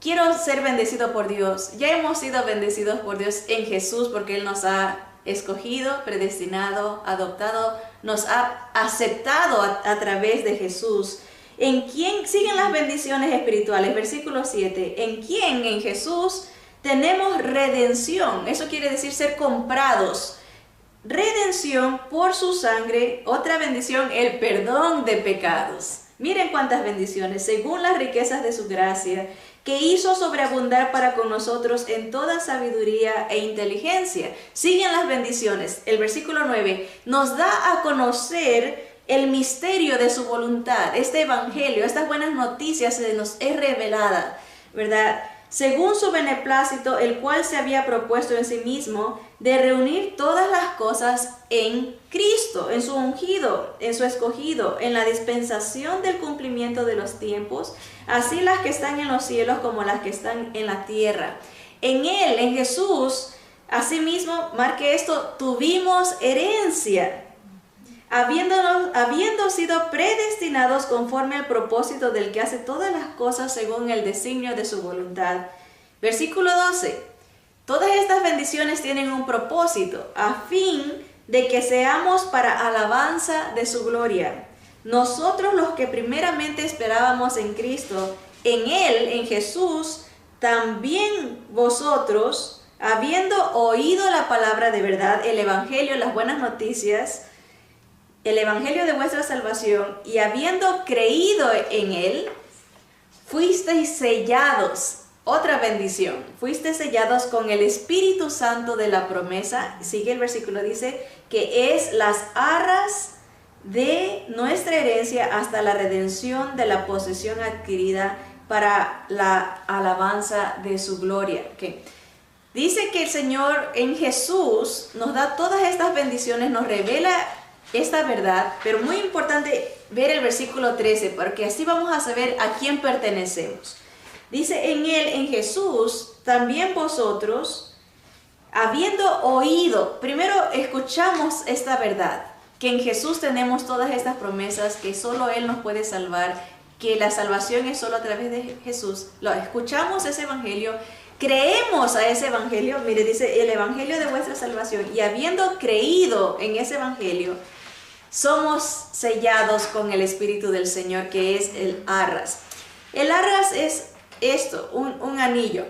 quiero ser bendecido por Dios. Ya hemos sido bendecidos por Dios en Jesús porque Él nos ha escogido, predestinado, adoptado, nos ha aceptado a través de Jesús. En quien siguen las bendiciones espirituales, versículo 7, en quien, en Jesús, tenemos redención. Eso quiere decir ser comprados. Redención por su sangre. Otra bendición, el perdón de pecados. Miren cuántas bendiciones, según las riquezas de su gracia, que hizo sobreabundar para con nosotros en toda sabiduría e inteligencia. Siguen las bendiciones. El versículo 9 nos da a conocer el misterio de su voluntad. Este evangelio, estas buenas noticias se nos es revelada, ¿verdad? Según su beneplácito, el cual se había propuesto en sí mismo de reunir todas las cosas en Cristo, en su ungido, en su escogido, en la dispensación del cumplimiento de los tiempos, así las que están en los cielos como las que están en la tierra. En Él, en Jesús, asimismo, marque esto, tuvimos herencia, habiendo sido predestinados conforme al propósito del que hace todas las cosas según el designio de su voluntad. Versículo 12. Todas estas bendiciones tienen un propósito, a fin de que seamos para alabanza de su gloria. Nosotros los que primeramente esperábamos en Cristo, en Él, en Jesús, también vosotros, habiendo oído la palabra de verdad, el evangelio, las buenas noticias, el evangelio de vuestra salvación, y habiendo creído en Él, fuisteis sellados. Otra bendición, fuisteis sellados con el Espíritu Santo de la promesa. Sigue el versículo, dice que es las arras de nuestra herencia hasta la redención de la posesión adquirida para la alabanza de su gloria. Okay. Dice que el Señor en Jesús nos da todas estas bendiciones, nos revela esta verdad, pero muy importante ver el versículo 13, porque así vamos a saber a quién pertenecemos. Dice, en Él, en Jesús, también vosotros, habiendo oído, primero escuchamos esta verdad, que en Jesús tenemos todas estas promesas, que solo Él nos puede salvar, que la salvación es solo a través de Jesús. Lo escuchamos ese evangelio, creemos a ese evangelio, mire, dice el evangelio de vuestra salvación, y habiendo creído en ese evangelio, somos sellados con el Espíritu del Señor, que es el arras. El arras es esto, un anillo,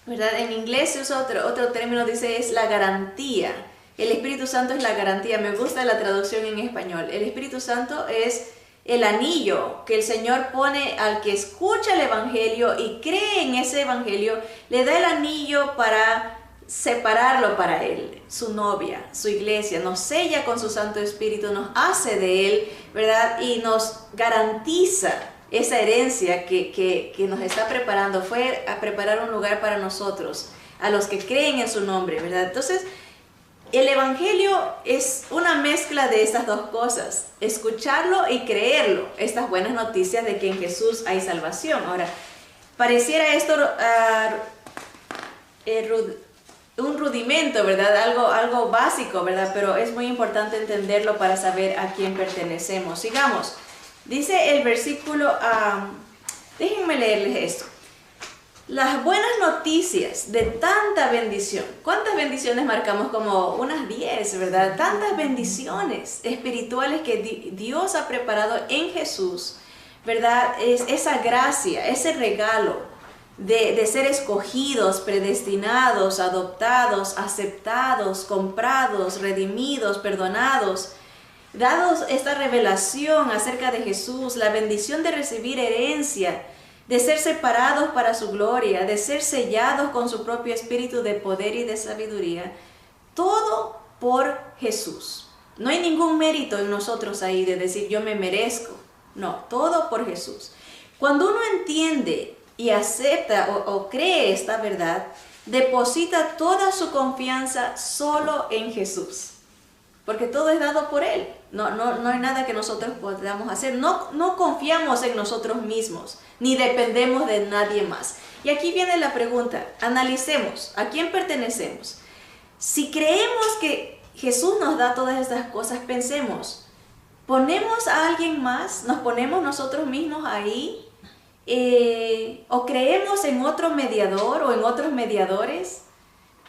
¿verdad? En inglés se usa otro término, dice es la garantía. El Espíritu Santo es la garantía. Me gusta la traducción en español. El Espíritu Santo es el anillo que el Señor pone al que escucha el evangelio y cree en ese evangelio, le da el anillo para separarlo para Él, su novia, su iglesia, nos sella con su Santo Espíritu, nos hace de Él, ¿verdad? Y nos garantiza esa herencia que nos está preparando. Fue a preparar un lugar para nosotros, a los que creen en su nombre, ¿verdad? Entonces, el evangelio es una mezcla de estas dos cosas, escucharlo y creerlo, estas buenas noticias de que en Jesús hay salvación. Ahora, pareciera esto un rudimento, ¿verdad? Algo básico, ¿verdad? Pero es muy importante entenderlo para saber a quién pertenecemos. Sigamos. Dice el versículo, déjenme leerles esto. Las buenas noticias de tanta bendición. ¿Cuántas bendiciones marcamos? Como unas 10, ¿verdad? Tantas bendiciones espirituales que Dios ha preparado en Jesús, ¿verdad? Es esa gracia, ese regalo de ser escogidos, predestinados, adoptados, aceptados, comprados, redimidos, perdonados, dados esta revelación acerca de Jesús, la bendición de recibir herencia, de ser separados para su gloria, de ser sellados con su propio espíritu de poder y de sabiduría, todo por Jesús. No hay ningún mérito en nosotros ahí de decir yo me merezco, no, todo por Jesús. Cuando uno entiende y acepta o cree esta verdad, deposita toda su confianza solo en Jesús. porque todo es dado por Él. No hay nada que nosotros podamos hacer. No confiamos en nosotros mismos, ni dependemos de nadie más. Y aquí viene la pregunta, analicemos, ¿a quién pertenecemos? Si creemos que Jesús nos da todas estas cosas, pensemos, ¿ponemos a alguien más? ¿Nos ponemos nosotros mismos ahí? ¿O creemos en otro mediador o en otros mediadores?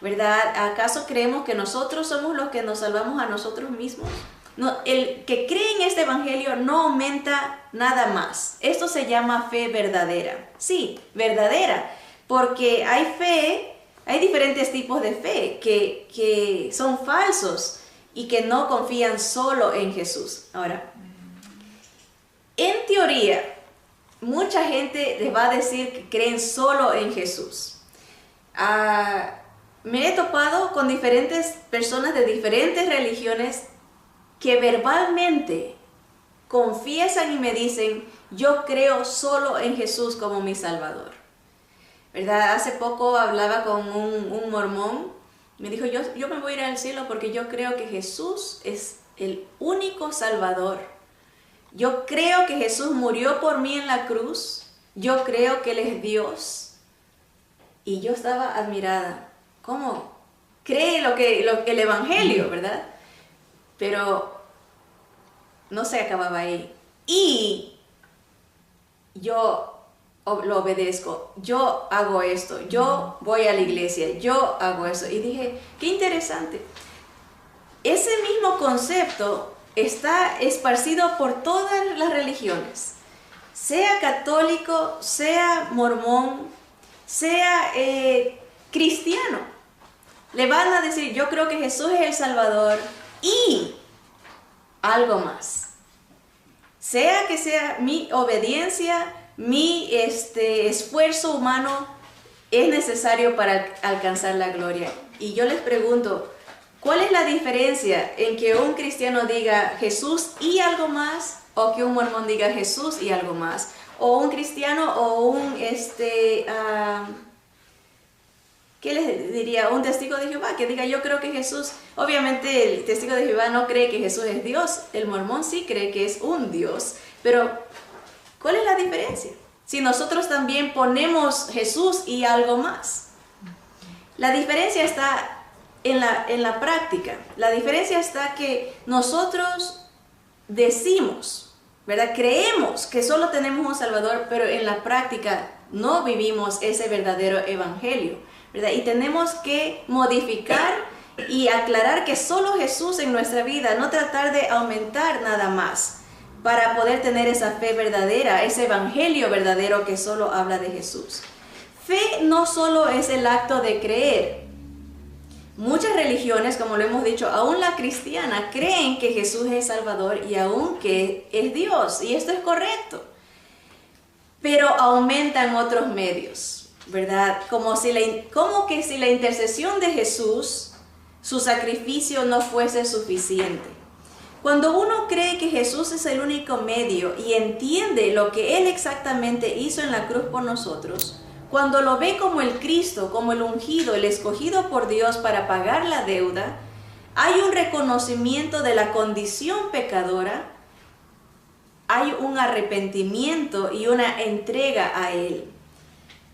¿Verdad? ¿Acaso creemos que nosotros somos los que nos salvamos a nosotros mismos? No, el que cree en este evangelio no aumenta nada más. Esto se llama fe verdadera. Sí, verdadera, porque hay diferentes tipos de fe que son falsos y que no confían solo en Jesús. Ahora, en teoría, mucha gente les va a decir que creen solo en Jesús. Me he topado con diferentes personas de diferentes religiones que verbalmente confiesan y me dicen, yo creo solo en Jesús como mi Salvador. ¿Verdad? Hace poco hablaba con un mormón, me dijo, yo me voy a ir al cielo porque yo creo que Jesús es el único Salvador. Yo creo que Jesús murió por mí en la cruz, yo creo que Él es Dios. Y yo estaba admirada. ¿Cómo? Cree el evangelio, ¿verdad? Pero no se acababa ahí. Y yo lo obedezco, yo hago esto, yo voy a la iglesia, yo hago eso. Y dije, qué interesante. Ese mismo concepto está esparcido por todas las religiones. Sea católico, sea mormón, sea cristiano. Le van a decir, yo creo que Jesús es el Salvador y algo más. Sea que sea mi obediencia, mi esfuerzo humano es necesario para alcanzar la gloria. Y yo les pregunto, ¿cuál es la diferencia en que un cristiano diga Jesús y algo más? O que un mormón diga Jesús y algo más. O un cristiano o un ¿qué les diría? Un testigo de Jehová que diga yo creo que Jesús, obviamente el testigo de Jehová no cree que Jesús es Dios, el mormón sí cree que es un Dios, pero ¿cuál es la diferencia? Si nosotros también ponemos Jesús y algo más. La diferencia está en la práctica, la diferencia está que nosotros decimos, ¿verdad? Creemos que solo tenemos un Salvador, pero en la práctica no vivimos ese verdadero evangelio, ¿verdad? Y tenemos que modificar y aclarar que solo Jesús en nuestra vida, no tratar de aumentar nada más para poder tener esa fe verdadera, ese evangelio verdadero que solo habla de Jesús. Fe no solo es el acto de creer. Muchas religiones, como lo hemos dicho, aún la cristiana, creen que Jesús es Salvador y aún que es Dios, y esto es correcto. Pero aumentan otros medios, ¿verdad? Como que si la intercesión de Jesús, su sacrificio no fuese suficiente. Cuando uno cree que Jesús es el único medio y entiende lo que Él exactamente hizo en la cruz por nosotros, cuando lo ve como el Cristo, como el ungido, el escogido por Dios para pagar la deuda, hay un reconocimiento de la condición pecadora, hay un arrepentimiento y una entrega a Él.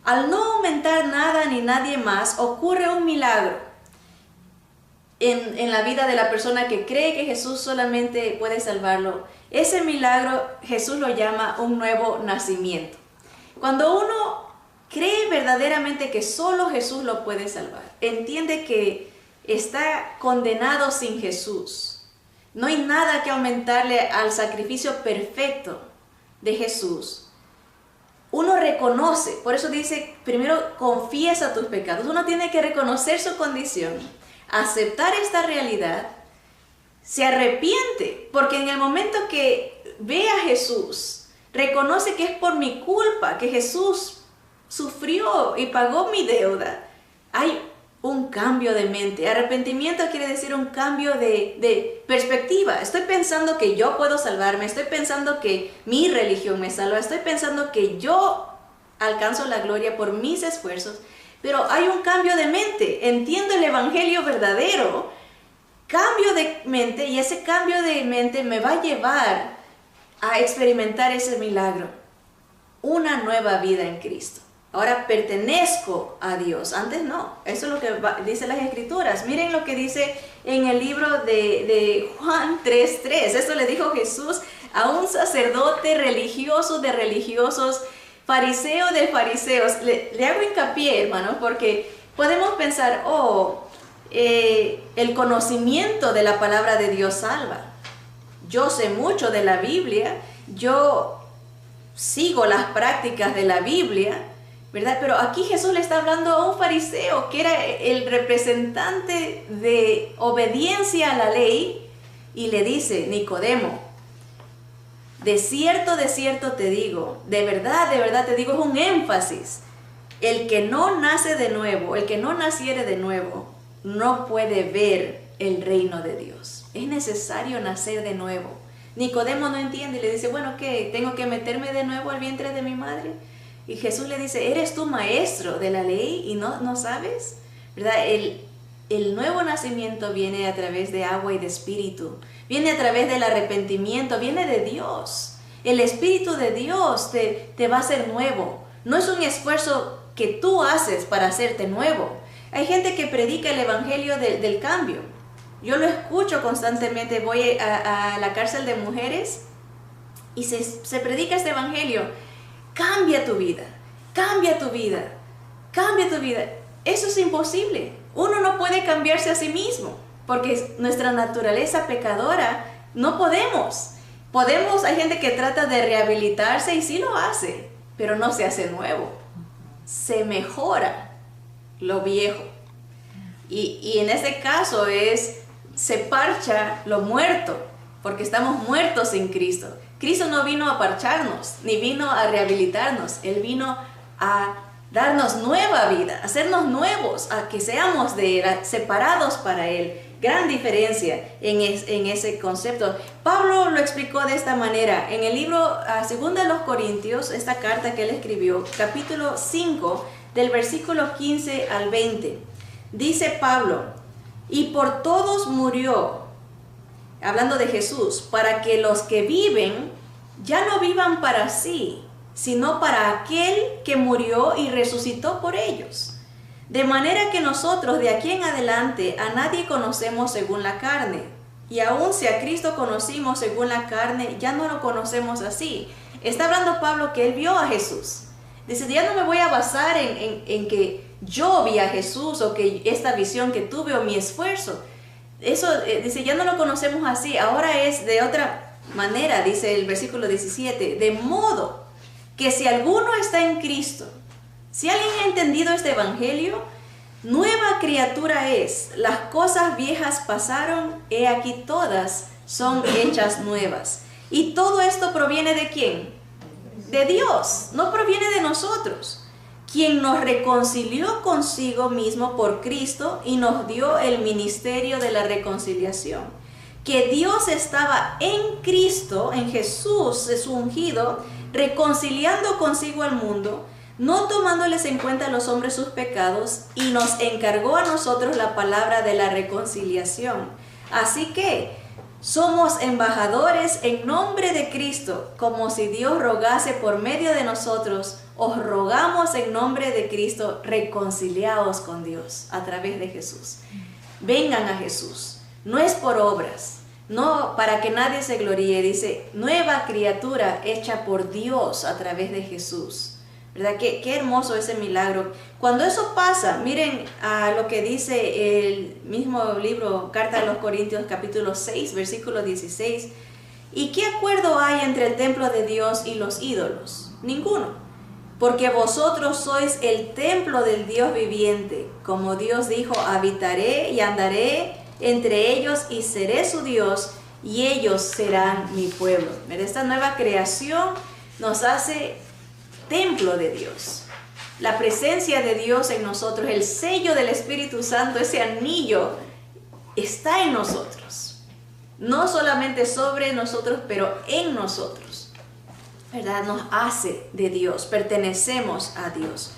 Al no aumentar nada ni nadie más, ocurre un milagro en la vida de la persona que cree que Jesús solamente puede salvarlo. Ese milagro Jesús lo llama un nuevo nacimiento. Cuando uno cree verdaderamente que solo Jesús lo puede salvar, entiende que está condenado sin Jesús. No hay nada que aumentarle al sacrificio perfecto de Jesús. Uno reconoce, por eso dice, primero confiesa tus pecados. Uno tiene que reconocer su condición, aceptar esta realidad, se arrepiente, porque en el momento que ve a Jesús, reconoce que es por mi culpa, que Jesús sufrió y pagó mi deuda. Hay un cambio de mente. Arrepentimiento quiere decir un cambio de perspectiva. Estoy pensando que yo puedo salvarme, estoy pensando que mi religión me salva, estoy pensando que yo alcanzo la gloria por mis esfuerzos, pero hay un cambio de mente. Entiendo el evangelio verdadero cambio de mente y ese cambio de mente me va a llevar a experimentar ese milagro. Una nueva vida en Cristo. Ahora pertenezco a Dios. Antes no. Eso es lo que dice las Escrituras. Miren lo que dice en el libro de Juan 3:3. Esto le dijo Jesús a un sacerdote religioso de religiosos, fariseo de fariseos. Le hago hincapié, hermanos, porque podemos pensar, el conocimiento de la palabra de Dios salva. Yo sé mucho de la Biblia, yo sigo las prácticas de la Biblia, ¿verdad? Pero aquí Jesús le está hablando a un fariseo que era el representante de obediencia a la ley y le dice, Nicodemo, de cierto te digo, de verdad te digo, es un énfasis. El que no nace de nuevo, el que no naciere de nuevo, no puede ver el reino de Dios. Es necesario nacer de nuevo. Nicodemo no entiende y le dice, bueno, ¿qué? ¿Tengo que meterme de nuevo al vientre de mi madre? Y Jesús le dice, ¿eres tú maestro de la ley y no sabes? ¿Verdad? El nuevo nacimiento viene a través de agua y de espíritu. Viene a través del arrepentimiento, viene de Dios. El Espíritu de Dios te va a hacer nuevo. No es un esfuerzo que tú haces para hacerte nuevo. Hay gente que predica el evangelio del cambio. Yo lo escucho constantemente. Voy a la cárcel de mujeres y se predica este evangelio. Cambia tu vida, cambia tu vida, cambia tu vida. Eso es imposible. Uno no puede cambiarse a sí mismo porque nuestra naturaleza pecadora no podemos. Hay gente que trata de rehabilitarse y sí lo hace, pero no se hace nuevo. Se mejora lo viejo. Y en este caso se parcha lo muerto, porque estamos muertos en Cristo. Cristo no vino a parcharnos, ni vino a rehabilitarnos. Él vino a darnos nueva vida, a hacernos nuevos, a que seamos de Él, separados para Él. Gran diferencia en ese concepto. Pablo lo explicó de esta manera. En el libro 2 de los Corintios, esta carta que él escribió, capítulo 5, del versículo 15 al 20. Dice Pablo, y por todos murió, hablando de Jesús, para que los que viven ya no vivan para sí, sino para aquel que murió y resucitó por ellos. De manera que nosotros de aquí en adelante a nadie conocemos según la carne. Y aun si a Cristo conocimos según la carne, ya no lo conocemos así. Está hablando Pablo que él vio a Jesús. Dice, ya no me voy a basar en que yo vi a Jesús o que esta visión que tuve o mi esfuerzo. Eso, dice, ya no lo conocemos así. Ahora es de otra manera, dice el versículo 17. De modo que si alguno está en Cristo, si alguien ha entendido este evangelio, nueva criatura es. Las cosas viejas pasaron, he aquí todas son hechas nuevas. Y todo esto proviene ¿de quién? De Dios, no proviene de nosotros. Quien nos reconcilió consigo mismo por Cristo y nos dio el ministerio de la reconciliación. Que Dios estaba en Cristo, en Jesús, su ungido, reconciliando consigo al mundo, no tomándoles en cuenta a los hombres sus pecados, y nos encargó a nosotros la palabra de la reconciliación. Así que somos embajadores en nombre de Cristo, como si Dios rogase por medio de nosotros. Os rogamos en nombre de Cristo, reconciliaos con Dios a través de Jesús. Vengan a Jesús, no es por obras, no para que nadie se gloríe. Dice, nueva criatura hecha por Dios a través de Jesús. ¿Verdad? Qué hermoso ese milagro. Cuando eso pasa, miren a lo que dice el mismo libro, Carta a los Corintios, capítulo 6, versículo 16. ¿Y qué acuerdo hay entre el templo de Dios y los ídolos? Ninguno. Porque vosotros sois el templo del Dios viviente. Como Dios dijo, habitaré y andaré entre ellos y seré su Dios y ellos serán mi pueblo. Esta nueva creación nos hace templo de Dios. La presencia de Dios en nosotros, el sello del Espíritu Santo, ese anillo, está en nosotros. No solamente sobre nosotros, pero en nosotros. ¿Verdad? Nos hace de Dios, pertenecemos a Dios.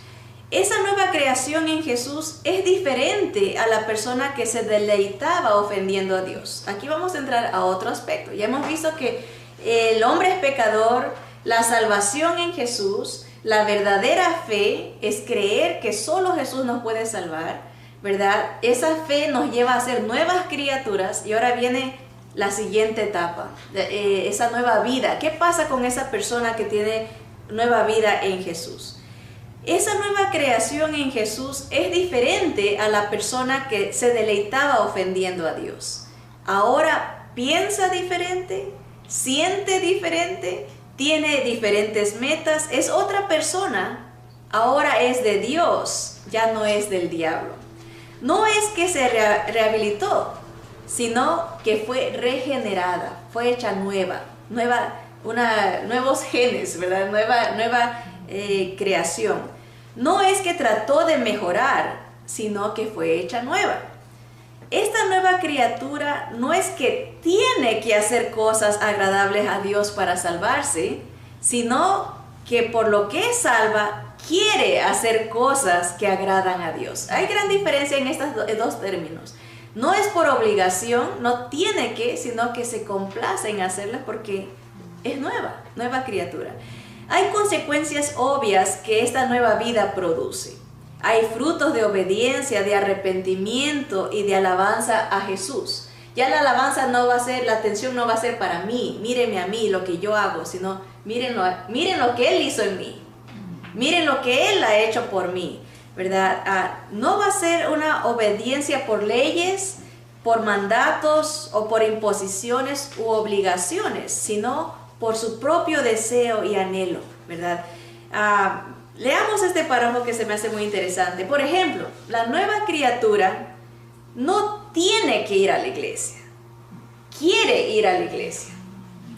Esa nueva creación en Jesús es diferente a la persona que se deleitaba ofendiendo a Dios. Aquí vamos a entrar a otro aspecto. Ya hemos visto que el hombre es pecador, la salvación en Jesús, la verdadera fe es creer que solo Jesús nos puede salvar, ¿verdad? Esa fe nos lleva a ser nuevas criaturas y ahora viene la siguiente etapa, esa nueva vida. ¿Qué pasa con esa persona que tiene nueva vida en Jesús? Esa nueva creación en Jesús es diferente a la persona que se deleitaba ofendiendo a Dios. Ahora piensa diferente, siente diferente, tiene diferentes metas, es otra persona, ahora es de Dios, ya no es del diablo. No es que se rehabilitó, sino que fue regenerada, fue hecha nuevos genes, ¿verdad? Nueva creación. No es que trató de mejorar, sino que fue hecha nueva. Esta nueva criatura no es que tiene que hacer cosas agradables a Dios para salvarse, sino que por lo que es salva, quiere hacer cosas que agradan a Dios. Hay gran diferencia en estos dos términos. No es por obligación, no tiene que, sino que se complace en hacerlas porque es nueva criatura. Hay consecuencias obvias que esta nueva vida produce. Hay frutos de obediencia, de arrepentimiento y de alabanza a Jesús. Ya la alabanza no va a ser, la atención no va a ser para mí, mírenme a mí, lo que yo hago, sino miren lo que Él hizo en mí. Miren lo que Él ha hecho por mí, ¿verdad? No va a ser una obediencia por leyes, por mandatos o por imposiciones u obligaciones, sino por su propio deseo y anhelo, ¿verdad? Leamos este párrafo que se me hace muy interesante. Por ejemplo, la nueva criatura no tiene que ir a la iglesia, quiere ir a la iglesia,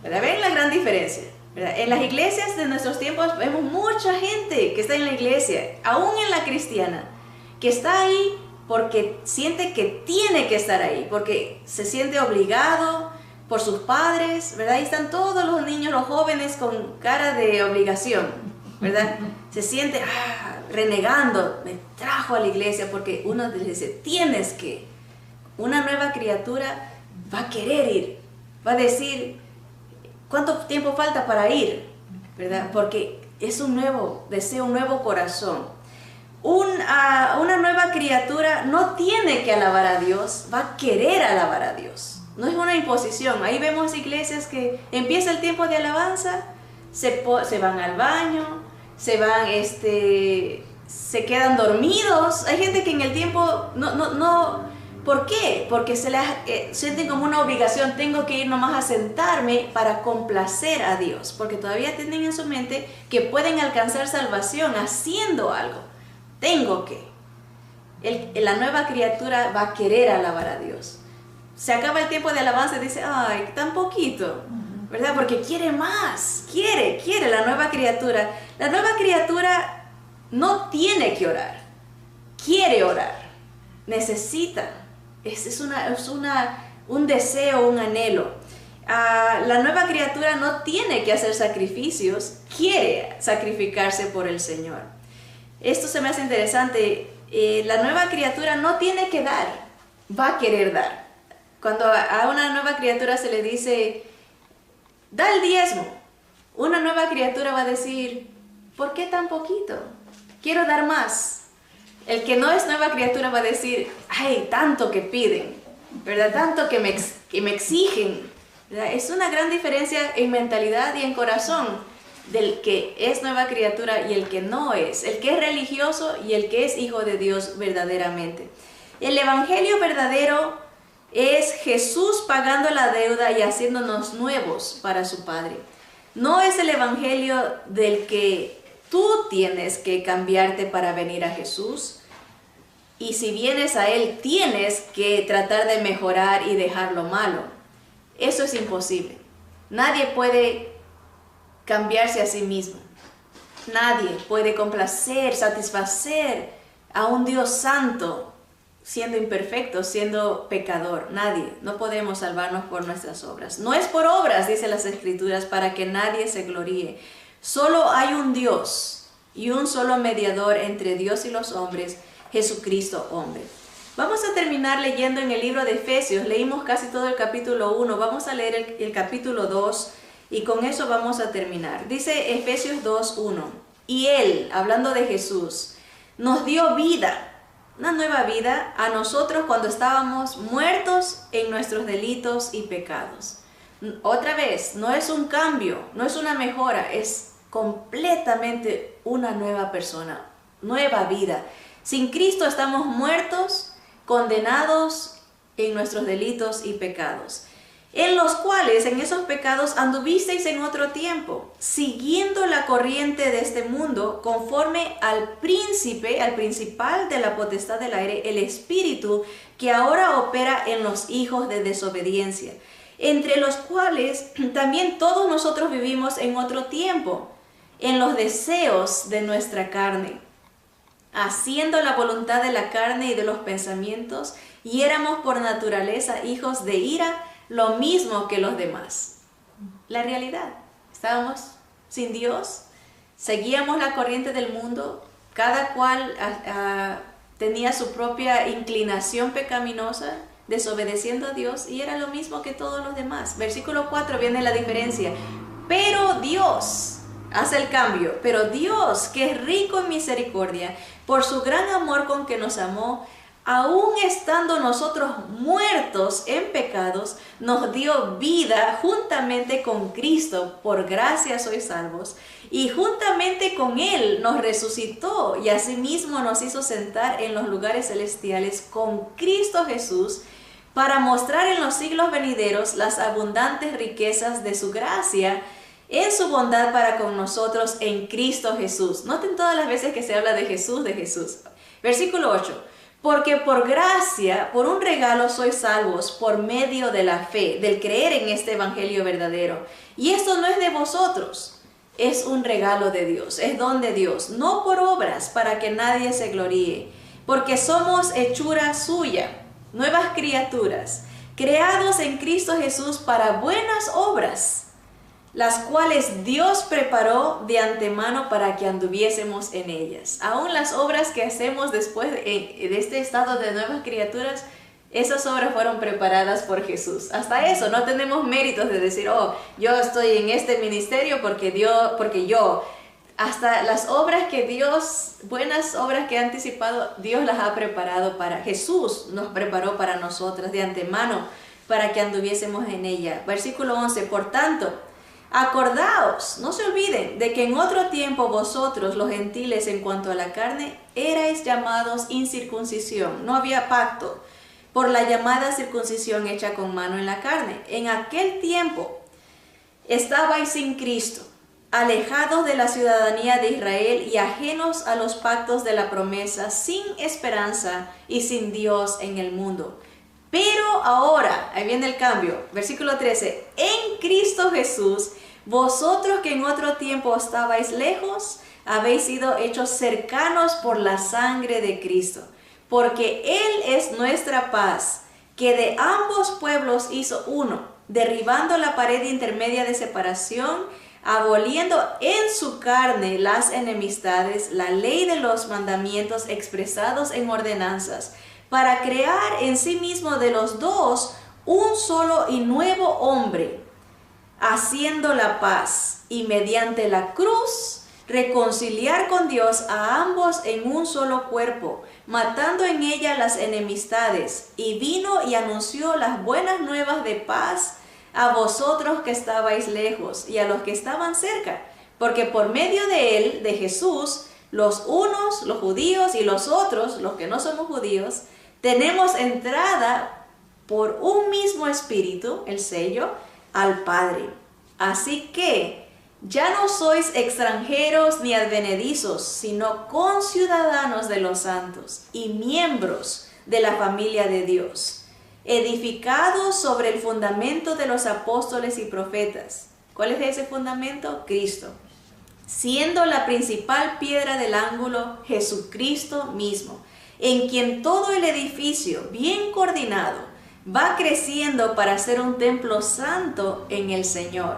¿verdad? ¿Ven la gran diferencia? ¿Verdad? En las iglesias de nuestros tiempos vemos mucha gente que está en la iglesia, aún en la cristiana, que está ahí porque siente que tiene que estar ahí, porque se siente obligado por sus padres, ¿verdad? Ahí están todos los niños, los jóvenes con cara de obligación, ¿verdad? Se siente renegando, me trajo a la iglesia porque uno les dice, tienes que. Una nueva criatura va a querer ir, va a decir, ¿cuánto tiempo falta para ir? ¿Verdad? Porque es un nuevo deseo, un nuevo corazón. Una nueva criatura no tiene que alabar a Dios, va a querer alabar a Dios. No es una imposición. Ahí vemos iglesias que empieza el tiempo de alabanza, se van al baño, se quedan dormidos. Hay gente que en el tiempo no. ¿Por qué? Porque se les sienten como una obligación, tengo que ir nomás a sentarme para complacer a Dios, porque todavía tienen en su mente que pueden alcanzar salvación haciendo algo. Tengo que. La nueva criatura va a querer alabar a Dios. Se acaba el tiempo de alabanza y dice, ay, tan poquito, ¿verdad? Porque quiere más, quiere la nueva criatura. La nueva criatura no tiene que orar, quiere orar, necesita. Es un deseo, un anhelo. La nueva criatura no tiene que hacer sacrificios, quiere sacrificarse por el Señor. Esto se me hace interesante. La nueva criatura no tiene que dar, va a querer dar. Cuando a una nueva criatura se le dice, da el diezmo, una nueva criatura va a decir, ¿por qué tan poquito? Quiero dar más. El que no es nueva criatura va a decir, ay, tanto que piden, ¿verdad? Tanto que me exigen, ¿verdad? Es una gran diferencia en mentalidad y en corazón del que es nueva criatura y el que no es, el que es religioso y el que es hijo de Dios verdaderamente. El evangelio verdadero es Jesús pagando la deuda y haciéndonos nuevos para su Padre. No es el evangelio del que tú tienes que cambiarte para venir a Jesús, y si vienes a Él tienes que tratar de mejorar y dejar lo malo. Eso es imposible. Nadie puede cambiarse a sí mismo. Nadie puede complacer, satisfacer a un Dios santo siendo imperfecto, siendo pecador. Nadie. No podemos salvarnos por nuestras obras. No es por obras, dice las Escrituras, para que nadie se gloríe. Solo hay un Dios y un solo mediador entre Dios y los hombres, Jesucristo hombre. Vamos a terminar leyendo en el libro de Efesios. Leímos casi todo el capítulo 1, vamos a leer el capítulo 2 y con eso vamos a terminar. Dice Efesios 2:1, y Él, hablando de Jesús, nos dio vida, una nueva vida a nosotros cuando estábamos muertos en nuestros delitos y pecados. Otra vez, no es un cambio, no es una mejora, es completamente una nueva persona, nueva vida. Sin Cristo estamos muertos, condenados en nuestros delitos y pecados, en los cuales, en esos pecados, anduvisteis en otro tiempo, siguiendo la corriente de este mundo, conforme al príncipe, al principal de la potestad del aire, el espíritu que ahora opera en los hijos de desobediencia, entre los cuales también todos nosotros vivimos en otro tiempo, en los deseos de nuestra carne, haciendo la voluntad de la carne y de los pensamientos, y éramos por naturaleza hijos de ira, lo mismo que los demás. La realidad, estábamos sin Dios, seguíamos la corriente del mundo, cada cual tenía su propia inclinación pecaminosa, desobedeciendo a Dios, y era lo mismo que todos los demás. Versículo 4 viene la diferencia. Pero Dios hace el cambio. Pero Dios, que es rico en misericordia, por su gran amor con que nos amó, aun estando nosotros muertos en pecados, nos dio vida juntamente con Cristo. Por gracia sois salvos. Y juntamente con Él nos resucitó y asimismo nos hizo sentar en los lugares celestiales con Cristo Jesús, para mostrar en los siglos venideros las abundantes riquezas de su gracia en su bondad para con nosotros en Cristo Jesús. Noten todas las veces que se habla de Jesús, de Jesús. Versículo 8. Porque por gracia, por un regalo sois salvos por medio de la fe, del creer en este evangelio verdadero. Y esto no es de vosotros, es un regalo de Dios, es don de Dios, no por obras para que nadie se gloríe, porque somos hechura suya, nuevas criaturas, creados en Cristo Jesús para buenas obras, las cuales Dios preparó de antemano para que anduviésemos en ellas. Aún las obras que hacemos después de este estado de nuevas criaturas, esas obras fueron preparadas por Jesús. Hasta eso, no tenemos méritos de decir, oh, yo estoy en este ministerio porque yo, hasta las obras que Dios, buenas obras que ha anticipado, Dios las ha preparado para, Jesús nos preparó para nosotras de antemano para que anduviésemos en ella. Versículo 11, por tanto, acordaos, no se olviden, de que en otro tiempo vosotros, los gentiles, en cuanto a la carne, erais llamados incircuncisión. No había pacto por la llamada circuncisión hecha con mano en la carne. En aquel tiempo estabais sin Cristo, alejados de la ciudadanía de Israel y ajenos a los pactos de la promesa, sin esperanza y sin Dios en el mundo. Pero ahora, ahí viene el cambio, versículo 13, en Cristo Jesús, vosotros que en otro tiempo estabais lejos, habéis sido hechos cercanos por la sangre de Cristo, porque Él es nuestra paz, que de ambos pueblos hizo uno, derribando la pared intermedia de separación, aboliendo en su carne las enemistades, la ley de los mandamientos expresados en ordenanzas, para crear en sí mismo de los dos un solo y nuevo hombre, haciendo la paz, y mediante la cruz reconciliar con Dios a ambos en un solo cuerpo, matando en ella las enemistades, y vino y anunció las buenas nuevas de paz a vosotros que estabais lejos y a los que estaban cerca, porque por medio de él, de Jesús, los unos, los judíos, y los otros, los que no somos judíos, tenemos entrada por un mismo espíritu, el sello, al Padre. Así que ya no sois extranjeros ni advenedizos, sino conciudadanos de los santos y miembros de la familia de Dios, edificados sobre el fundamento de los apóstoles y profetas. ¿Cuál es ese fundamento? Cristo. Siendo la principal piedra del ángulo Jesucristo mismo, en quien todo el edificio, bien coordinado, va creciendo para ser un templo santo en el Señor,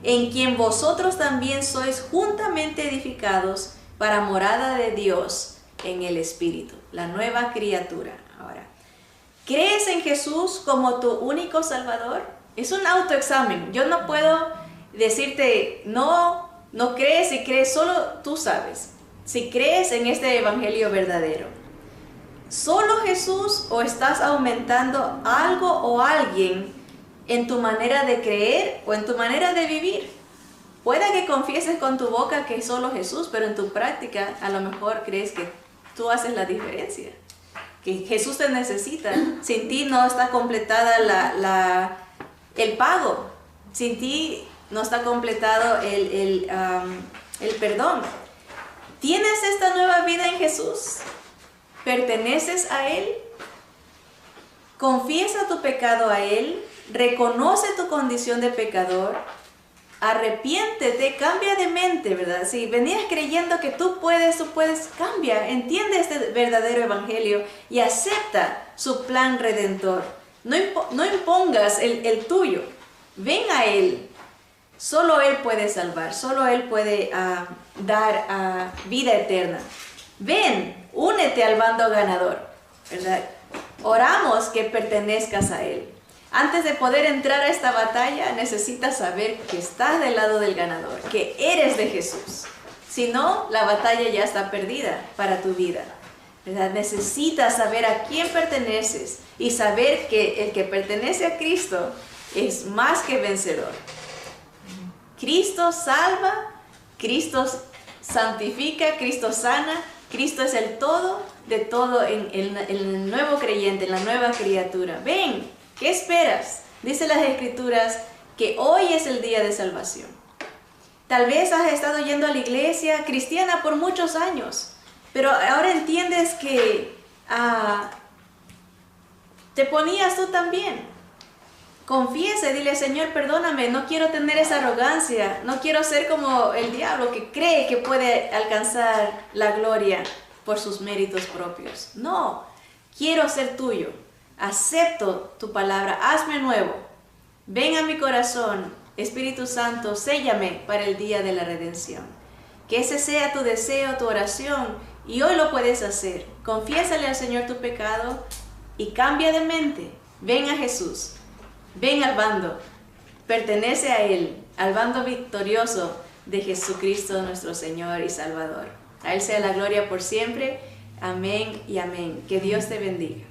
en quien vosotros también sois juntamente edificados para morada de Dios en el Espíritu, la nueva criatura. Ahora, ¿crees en Jesús como tu único Salvador? Es un autoexamen. Yo no puedo decirte, no crees, si crees, solo tú sabes. Si crees en este evangelio verdadero. ¿Solo Jesús o estás aumentando algo o alguien en tu manera de creer o en tu manera de vivir? Puede que confieses con tu boca que es solo Jesús, pero en tu práctica a lo mejor crees que tú haces la diferencia. Que Jesús te necesita. Sin ti no está completada el pago. Sin ti no está completado el perdón. ¿Tienes esta nueva vida en Jesús? ¿Perteneces a Él? Confiesa tu pecado a Él. Reconoce tu condición de pecador. Arrepiéntete, cambia de mente, ¿verdad? Si venías creyendo que tú puedes, cambia, entiende este verdadero evangelio y acepta su plan redentor. No impongas el tuyo, ven a Él. Solo Él puede salvar, solo Él puede dar vida eterna. Ven, únete al bando ganador, ¿verdad? Oramos que pertenezcas a Él. Antes de poder entrar a esta batalla, necesitas saber que estás del lado del ganador, que eres de Jesús. Si no, la batalla ya está perdida para tu vida, ¿verdad? Necesitas saber a quién perteneces y saber que el que pertenece a Cristo es más que vencedor. Cristo salva, Cristo santifica, Cristo sana, Cristo es el todo de todo en el nuevo creyente, en la nueva criatura. Ven. ¿Qué esperas? Dice las Escrituras que hoy es el día de salvación. Tal vez has estado yendo a la iglesia cristiana por muchos años, pero ahora entiendes que te ponías tú también. Confiesa y dile, Señor, perdóname, no quiero tener esa arrogancia, no quiero ser como el diablo que cree que puede alcanzar la gloria por sus méritos propios. No, quiero ser tuyo. Acepto tu palabra, hazme nuevo, ven a mi corazón, Espíritu Santo, séllame para el día de la redención. Que ese sea tu deseo, tu oración, y hoy lo puedes hacer. Confiésale al Señor tu pecado y cambia de mente. Ven a Jesús, ven al bando, pertenece a Él, al bando victorioso de Jesucristo nuestro Señor y Salvador. A Él sea la gloria por siempre. Amén y amén. Que Dios te bendiga.